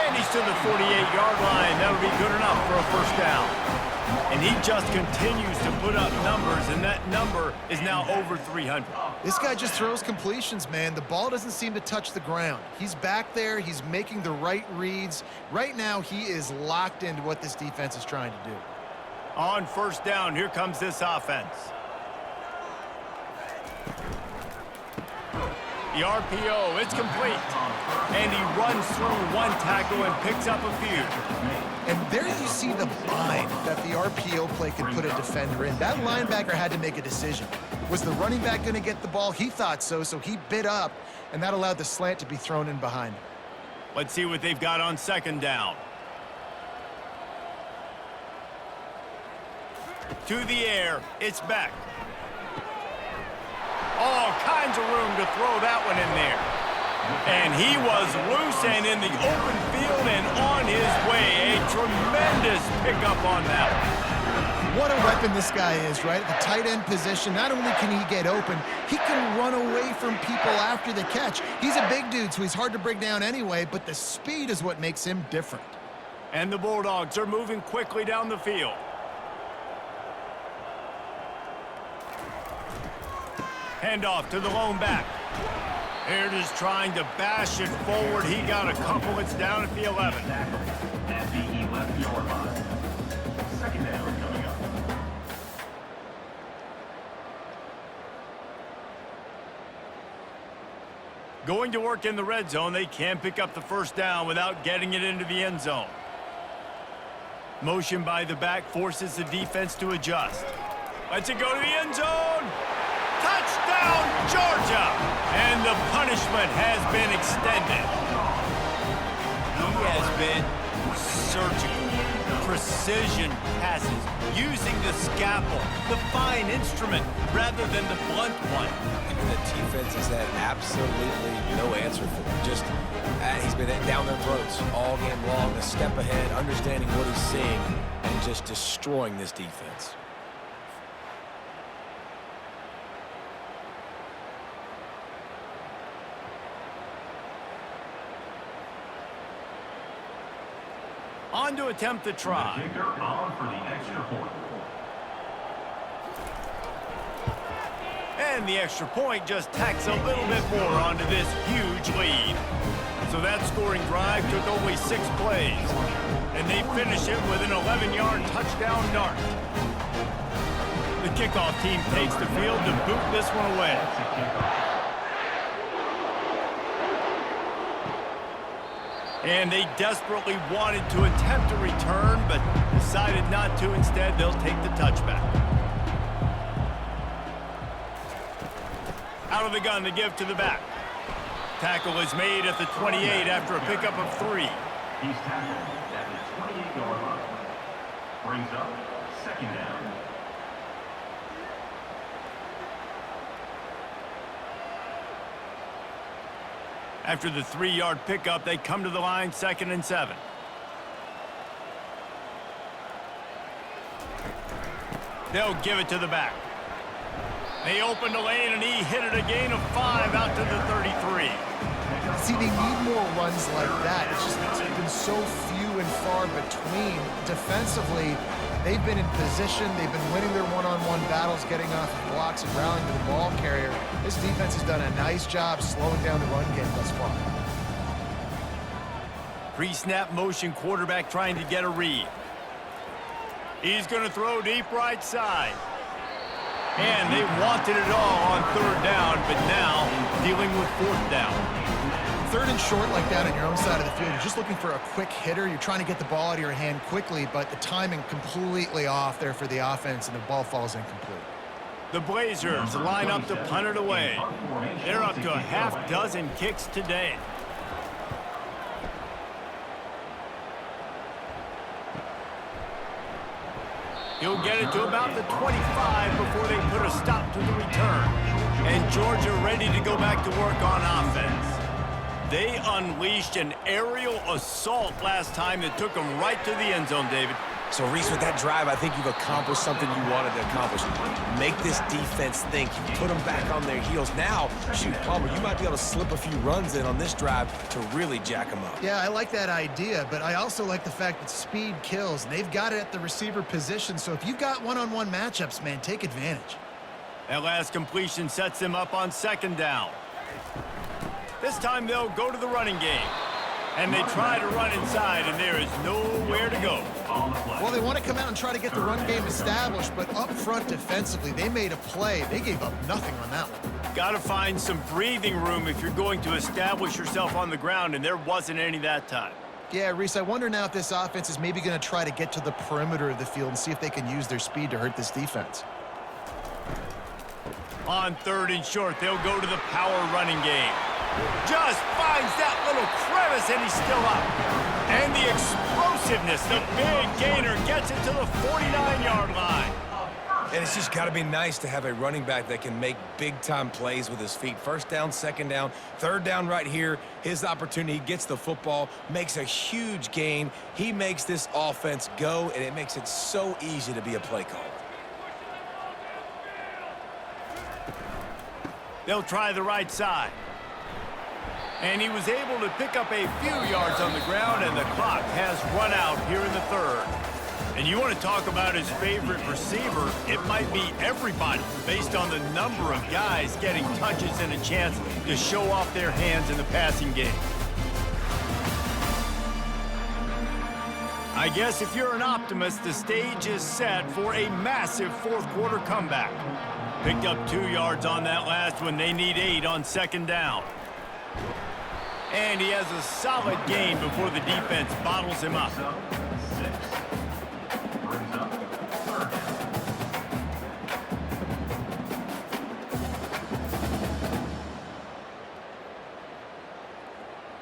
And he's to the 48-yard line. That'll be good enough for a first down. And he just continues to put up numbers, and that number is now over 300. This guy just throws completions, man. The ball doesn't seem to touch the ground. He's back there. He's making the right reads. Right now, he is locked into what this defense is trying to do. On first down, here comes this offense. The RPO, it's complete. And he runs through one tackle and picks up a few. And there you see the bind that the RPO play can put a defender in. That linebacker had to make a decision. Was the running back going to get the ball? He thought so, so he bit up, and that allowed the slant to be thrown in behind him. Let's see what they've got on second down. To the air, it's Beck. All kinds of room to throw that one in there. And he was loose and in the open field and on his way. A tremendous pickup on that one. What a weapon this guy is, right? At the tight end position, not only can he get open, he can run away from people after the catch. He's a big dude, so he's hard to bring down anyway, but the speed is what makes him different. And the Bulldogs are moving quickly down the field. Hand off to the lone back. They're just trying to bash it forward. He got a couple. It's down at the 11. At the 11-yard line. Second down coming up. Going to work in the red zone. They can't pick up the first down without getting it into the end zone. Motion by the back forces the defense to adjust. Lets it go to the end zone. Touchdown, Georgia! And the punishment has been extended. He has been surgical, precision passes, using the scalpel, the fine instrument, rather than the blunt one. The defense has had absolutely no answer for him. Just, he's been down their throats all game long, a step ahead, understanding what he's seeing, and just destroying this defense. On to attempt the try. The kicker on for the extra point. And the extra point just tacks a little bit more onto this huge lead. So that scoring drive took only 6 plays. And they finish it with an 11-yard touchdown dart. The kickoff team takes the field to boot this one away. And they desperately wanted to attempt a return, but decided not to. Instead, they'll take the touchback. Out of the gun to give to the back. Tackle is made at the 28 after a pickup of 3. He's tackled at the 28-yard line. Brings up second down. After the 3-yard pickup, they come to the line, 2nd and 7. They'll give it to the back. They open the lane, and he hit it a gain of 5 out to the 33. See, they need more runs like that. It's been so few and far between. Defensively, they've been in position. They've been winning their one-on-one battles, getting off of blocks and rallying to the ball carrier. This defense has done a nice job slowing down the run game thus far. Pre-snap motion, quarterback trying to get a read. He's going to throw deep right side. And they wanted it all on 3rd down, but now dealing with 4th down. 3rd and short like that on your own side of the field, you're just looking for a quick hitter. You're trying to get the ball out of your hand quickly, but the timing completely off there for the offense, and the ball falls incomplete. The Blazers line up to punt it away. They're up to a half-dozen kicks today. He'll get it to about the 25 before they put a stop to the return. And Georgia ready to go back to work on offense. They unleashed an aerial assault last time that took them right to the end zone, David. So, Reese, with that drive, I think you've accomplished something you wanted to accomplish. Make this defense think. You put them back on their heels. Now, shoot, Palmer, you might be able to slip a few runs in on this drive to really jack them up. Yeah, I like that idea, but I also like the fact that speed kills. And they've got it at the receiver position, so if you've got one-on-one matchups, man, take advantage. That last completion sets them up on 2nd down. This time they'll go to the running game. And they try to run inside, and there is nowhere to go. Well, they want to come out and try to get the run game established, but up front defensively, they made a play. They gave up nothing on that one. Got to find some breathing room if you're going to establish yourself on the ground, and there wasn't any that time. Yeah, Reese, I wonder now if this offense is maybe going to try to get to the perimeter of the field and see if they can use their speed to hurt this defense. On 3rd and short, they'll go to the power running game. Just finds that little crevice, and he's still up. And the explosiveness, the big gainer gets it to the 49-yard line. And it's just got to be nice to have a running back that can make big-time plays with his feet. 1st down, 2nd down, 3rd down right here. His opportunity, he gets the football, makes a huge gain. He makes this offense go, and it makes it so easy to be a play caller. They'll try the right side. And he was able to pick up a few yards on the ground, and the clock has run out here in the 3rd. And you want to talk about his favorite receiver, it might be everybody based on the number of guys getting touches and a chance to show off their hands in the passing game. I guess if you're an optimist, the stage is set for a massive fourth-quarter comeback. Picked up 2 yards on that last one. They need 8 on second down. And he has a solid gain before the defense bottles him up.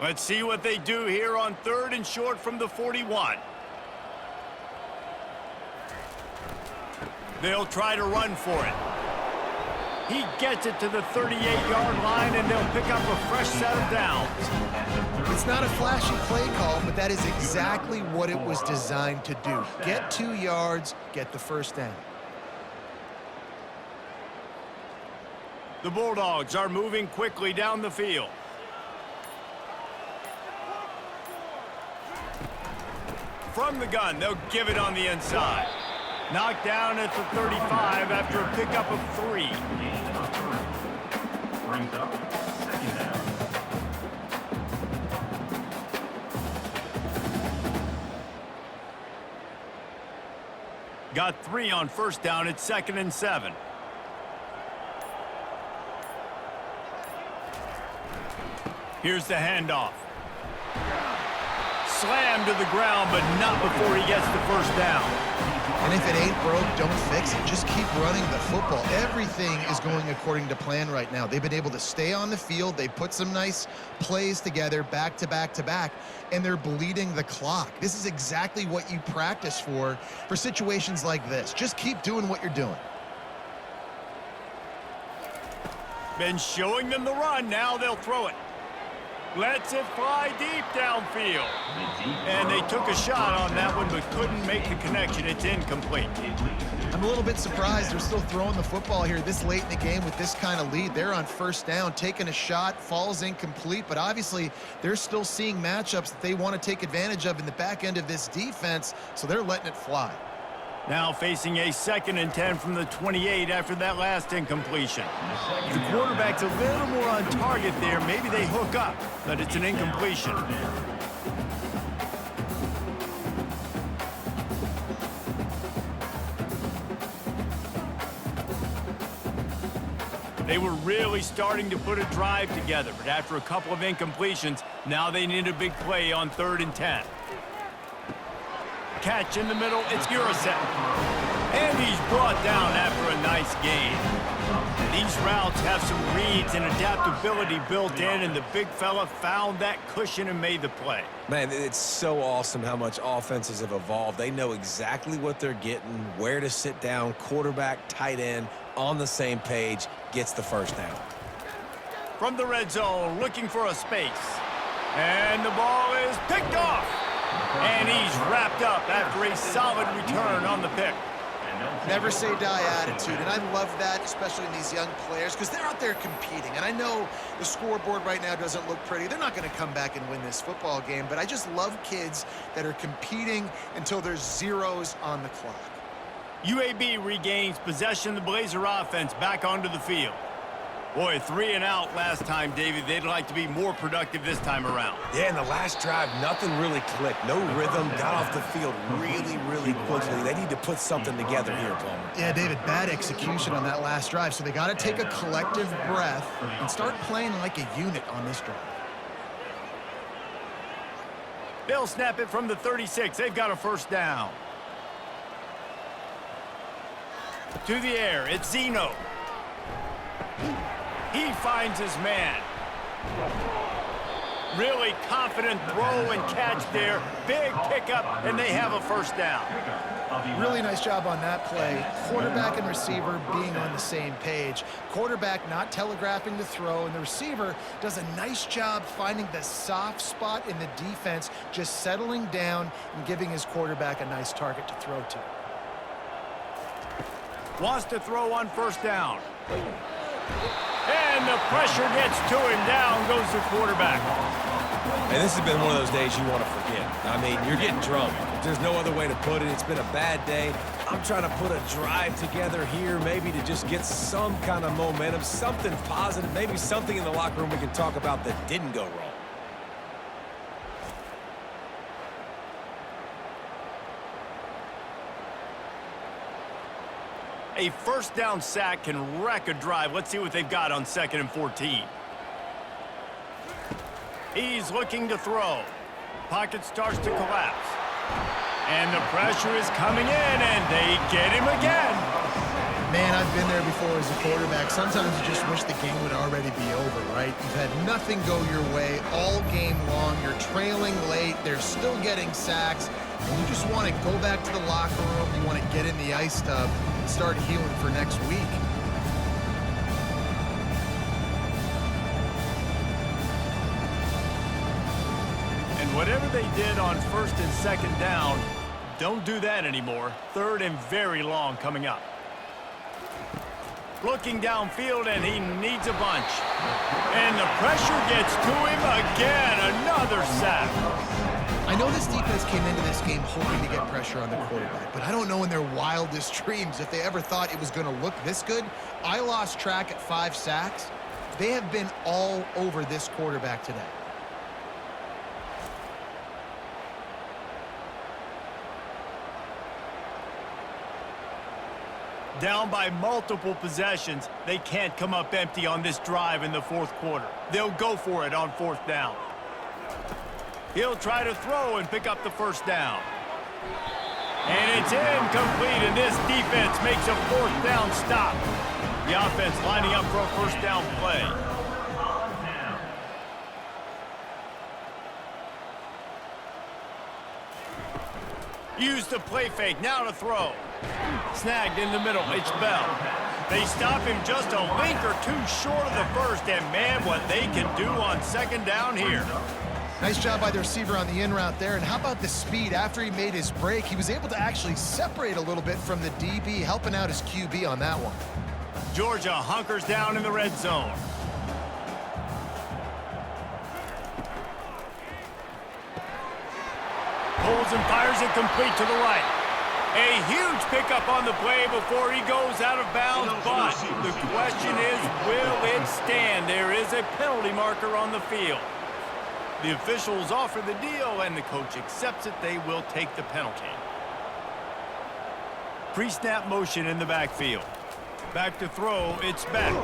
Let's see what they do here on 3rd and short from the 41. They'll try to run for it. He gets it to the 38-yard line, and they'll pick up a fresh set of downs. It's not a flashy play call, but that is exactly what it was designed to do. Get 2 yards, get the first down. The Bulldogs are moving quickly down the field. From the gun, they'll give it on the inside. Knocked down at the 35 after a pickup of 3. Brings up second down. Got 3 on first down at 2nd and 7. Here's the handoff. Slammed to the ground, but not before he gets the first down. And if it ain't broke, don't fix it. Just keep running the football. Everything is going according to plan right now. They've been able to stay on the field. They put some nice plays together back to back to back, and they're bleeding the clock. This is exactly what you practice for situations like this. Just keep doing what you're doing. Been showing them the run. Now they'll throw it. Lets it fly deep downfield. And they took a shot on that one, but couldn't make the connection. It's incomplete. I'm a little bit surprised they're still throwing the football here this late in the game with this kind of lead. They're on first down, taking a shot, falls incomplete, but obviously they're still seeing matchups that they want to take advantage of in the back end of this defense, so they're letting it fly. Now facing a 2nd and 10 from the 28 after that last incompletion. If the quarterback's a little more on target there, maybe they hook up, but it's an incompletion. They were really starting to put a drive together, but after a couple of incompletions, now they need a big play on 3rd and 10. Catch in the middle, it's Uriset. And he's brought down after a nice gain. These routes have some reads and adaptability built in, and the big fella found that cushion and made the play. Man, it's so awesome how much offenses have evolved. They know exactly what they're getting, where to sit down, quarterback, tight end, on the same page, gets the first down. From the red zone, looking for a space. And the ball is picked off. And he's wrapped up after a solid return on the pick. Never say die attitude, and I love that, especially in these young players, because they're out there competing. And I know the scoreboard right now doesn't look pretty. They're not going to come back and win this football game, but I just love kids that are competing until there's zeros on the clock. UAB regains possession of the Blazer offense back onto the field. Boy, 3 and out last time, David. They'd like to be more productive this time around. Yeah, in the last drive, nothing really clicked. No rhythm, got off the field really, really quickly. They need to put something together here, Palmer. Yeah, David, bad execution on that last drive, so they got to take a collective breath and start playing like a unit on this drive. They'll snap it from the 36. They've got a first down. To the air, it's Zeno. He finds his man. Really confident throw and catch there. Big pickup, and they have a first down. Really nice job on that play. Quarterback and receiver being on the same page. Quarterback not telegraphing the throw, and the receiver does a nice job finding the soft spot in the defense, just settling down and giving his quarterback a nice target to throw to. Wants to throw on first down. And the pressure gets to him. Down goes the quarterback. And this has been one of those days you want to forget. I mean, you're getting drunk. There's no other way to put it. It's been a bad day. I'm trying to put a drive together here, maybe to just get some kind of momentum, something positive, maybe something in the locker room we can talk about that didn't go wrong. A first down sack can wreck a drive. Let's see what they've got on 2nd and 14. He's looking to throw. Pocket starts to collapse. And the pressure is coming in, and they get him again. Man, I've been there before as a quarterback. Sometimes you just wish the game would already be over, right? You've had nothing go your way all game long. You're trailing late. They're still getting sacks. And you just want to go back to the locker room. You want to get in the ice tub and start healing for next week. And whatever they did on 1st and 2nd down, don't do that anymore. 3rd and very long coming up. Looking downfield, and he needs a bunch. And the pressure gets to him again. Another sack. I know this defense came into this game hoping to get pressure on the quarterback, but I don't know in their wildest dreams if they ever thought it was going to look this good. I lost track at 5 sacks. They have been all over this quarterback today. Down by multiple possessions, they can't come up empty on this drive in the 4th quarter. They'll go for it on 4th down. He'll try to throw and pick up the 1st down. And it's incomplete, and this defense makes a 4th down stop. The offense lining up for a 1st down play. Use the play fake, now to throw. Snagged in the middle, it's Bell. They stop him just a link or two short of the 1st, and man, what they can do on 2nd down here. Nice job by the receiver on the in route there. And how about the speed? After he made his break, he was able to actually separate a little bit from the DB, helping out his QB on that one. Georgia hunkers down in the red zone. Pulls and fires it complete to the right. A huge pickup on the play before he goes out of bounds, but the question is, will it stand? There is a penalty marker on the field. The officials offer the deal, and the coach accepts it. They will take the penalty. Pre-snap motion in the backfield. Back to throw, it's Beck.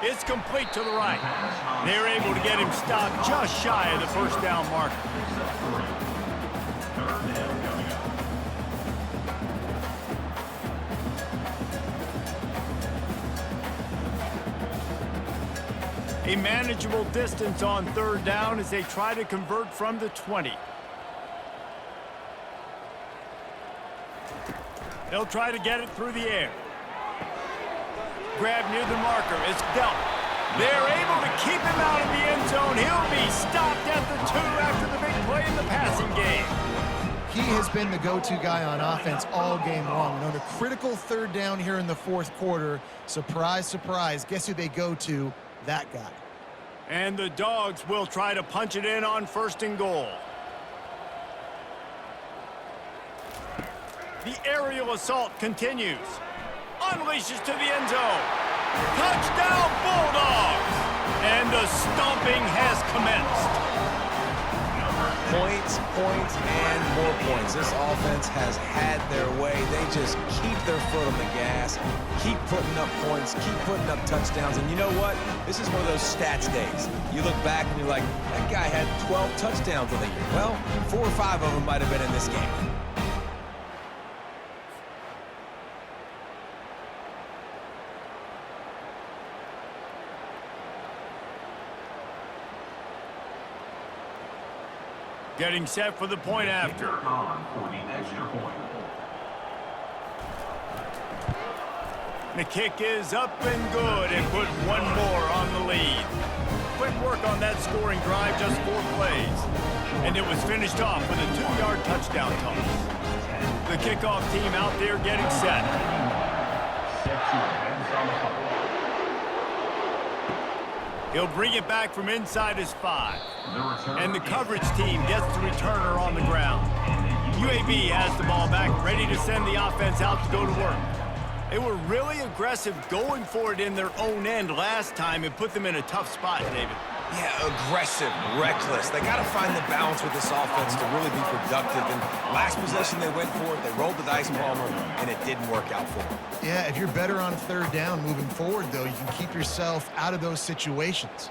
It's complete to the right. They're able to get him stopped just shy of the 1st down marker. A manageable distance on 3rd down as they try to convert from the 20. They'll try to get it through the air. Grab near the marker. It's dealt. They're able to keep him out of the end zone. He'll be stopped at the 2 after the big play in the passing game. He has been the go-to guy on offense all game long. And on a critical 3rd down here in the 4th quarter, surprise, surprise, guess who they go to? That guy. And the Dogs will try to punch it in on 1st and goal. The aerial assault continues. Unleashes to the end zone. Touchdown Bulldogs! And the stomping has commenced. Points, points, and more points. This offense has had their way. They just keep their foot on the gas, keep putting up points, keep putting up touchdowns. And you know what? This is one of those stats days. You look back and you're like, that guy had 12 touchdowns on the year. Well, 4 or 5 of them might have been in this game. Getting set for the point after. For the extra point. The kick is up and good, and put one more on the lead. Quick work on that scoring drive, just 4 plays. And it was finished off with a 2-yard touchdown toss. The kickoff team out there getting set. He'll bring it back from inside his 5. The And the coverage team gets the returner on the ground. UAB has the ball back, ready to send the offense out to go to work. They were really aggressive going for it in their own end last time and put them in a tough spot, David. Yeah, aggressive, reckless. They got to find the balance with this offense to really be productive. And last possession they went for it, they rolled the dice, Palmer, and it didn't work out for them. Yeah, if you're better on third down moving forward, though, you can keep yourself out of those situations.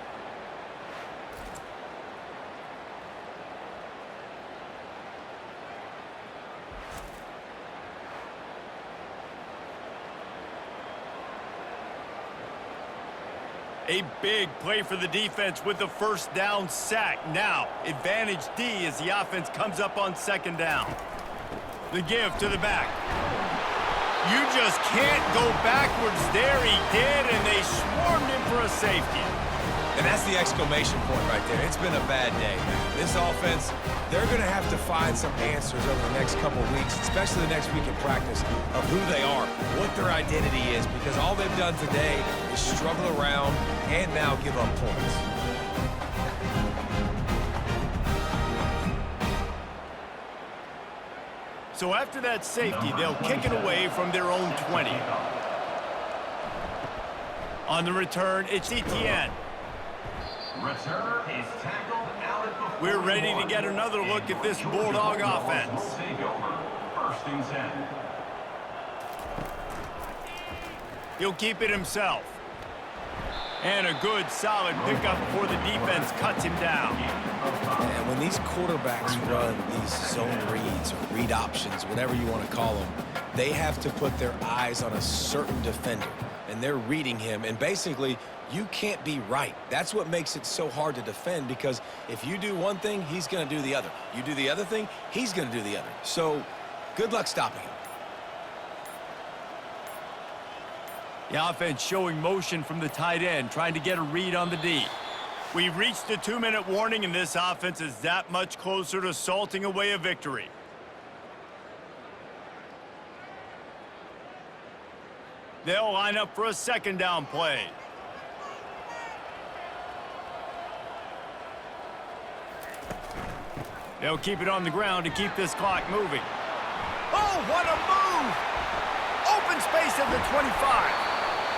A big play for the defense with the first down sack. Now, advantage D as the offense comes up on second down. The give to the back. You just can't go backwards there. He did, and they swarmed him for a safety. And that's the exclamation point right there. It's been a bad day. This offense, they're going to have to find some answers over the next couple of weeks, especially the next week in practice, of who they are, what their identity is, because all they've done today is struggle around and now give up points. So after that safety, they'll kick it away from their own 20. On the return, it's Etienne. Returner is tackled out at the We're ready to get another look at this Bulldog offense. will take over. First and 10. He'll keep it himself. And a good, solid pickup before the defense cuts him down. And when these quarterbacks run these zone reads or read options, whatever you want to call them, they have to put their eyes on a certain defender. And they're reading him. And basically, you can't be right. That's what makes it so hard to defend, because if you do one thing, he's going to do the other. You do the other thing, he's going to do the other. So good luck stopping him. The offense showing motion from the tight end, trying to get a read on the D. We've reached the 2-minute warning, and this offense is that much closer to salting away a victory. They'll line up for a second down play. They'll keep it on the ground to keep this clock moving. Oh, what a move! Open space at the 25.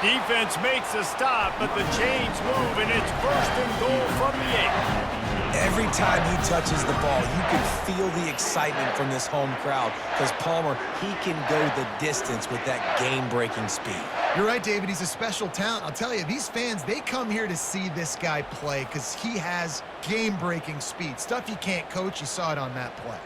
Defense makes a stop, but the chains move, and it's first and goal from the 8. Every time he touches the ball, you can feel the excitement from this home crowd, because Palmer, he can go the distance with that game-breaking speed. You're right, David. He's a special talent. I'll tell you, these fans, they come here to see this guy play because he has game-breaking speed. Stuff you can't coach. You saw it on that play.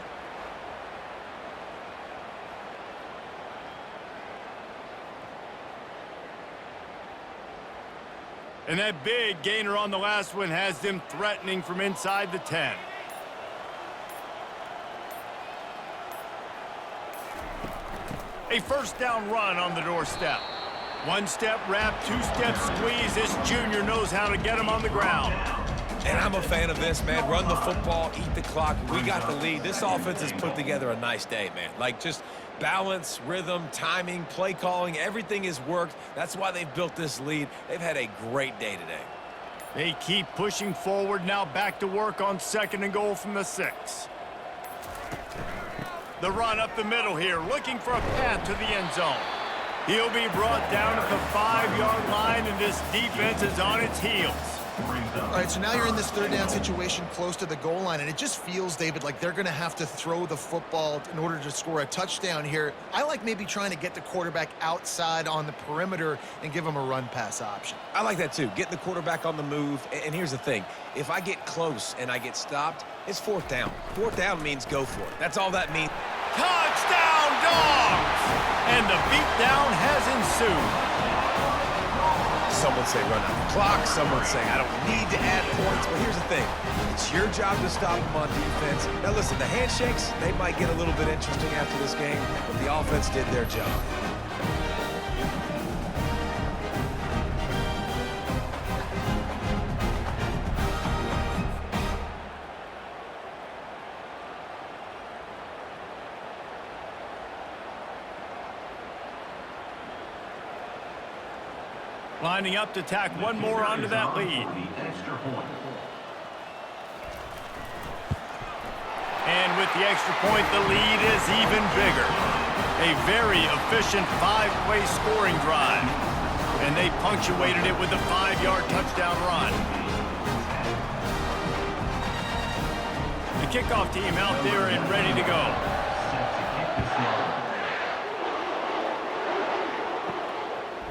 And that big gainer on the last one has them threatening from inside the 10. A first down run on the doorstep. One step wrap, 2 step squeeze. This junior knows how to get him on the ground. And I'm a fan of this, man. Run the football, eat the clock. We got the lead. This offense has put together a nice day, man. Like, just balance, rhythm, timing, play calling, everything has worked. That's why they've built this lead. They've had a great day today. They keep pushing forward, now back to work on second and goal from the 6. The run up the middle here, looking for a path to the end zone. He'll be brought down at the 5-yard line, and this defense is on its heels. All right, so now you're in this third down situation close to the goal line, and it just feels, David, like they're going to have to throw the football in order to score a touchdown here. I like maybe trying to get the quarterback outside on the perimeter and give him a run-pass option. I like that, too. Getting the quarterback on the move. And here's the thing. If I get close and I get stopped, it's fourth down. Fourth down means go for it. That's all that means. Touchdown, Dogs! And the beatdown has ensued. Some would say run out the clock. Some would say I don't need to add points. But here's the thing. It's your job to stop them on defense. Now, listen, the handshakes, they might get a little bit interesting after this game, but the offense did their job. Lining up to tack one more onto that lead. The extra point. And with the extra point, the lead is even bigger. A very efficient 5-way scoring drive. And they punctuated it with a 5-yard touchdown run. The kickoff team out there and ready to go.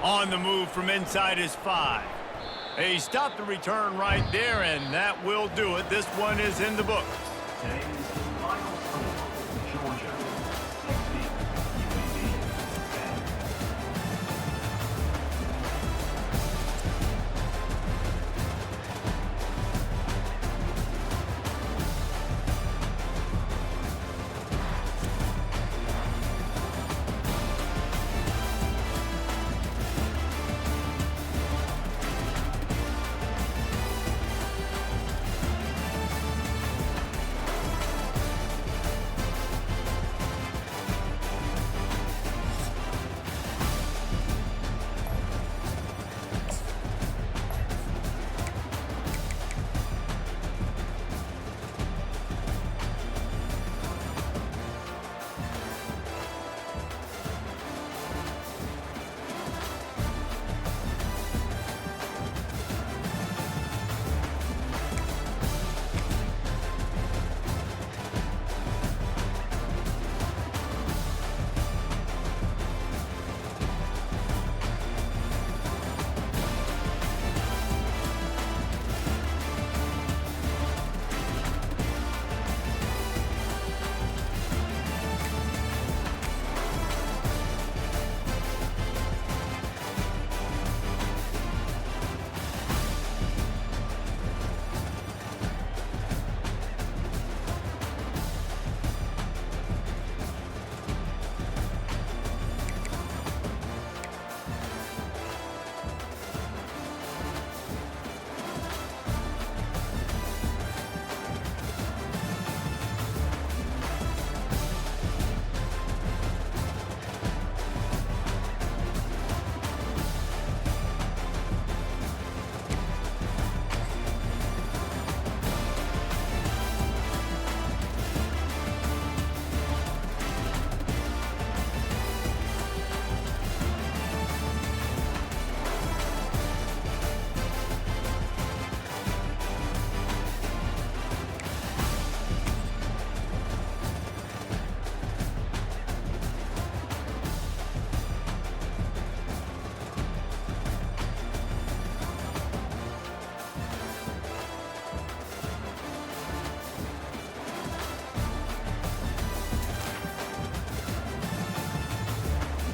On the move from inside his 5. They stopped the return right there, and that will do it. This one is in the books. Today's final score, Georgia 60,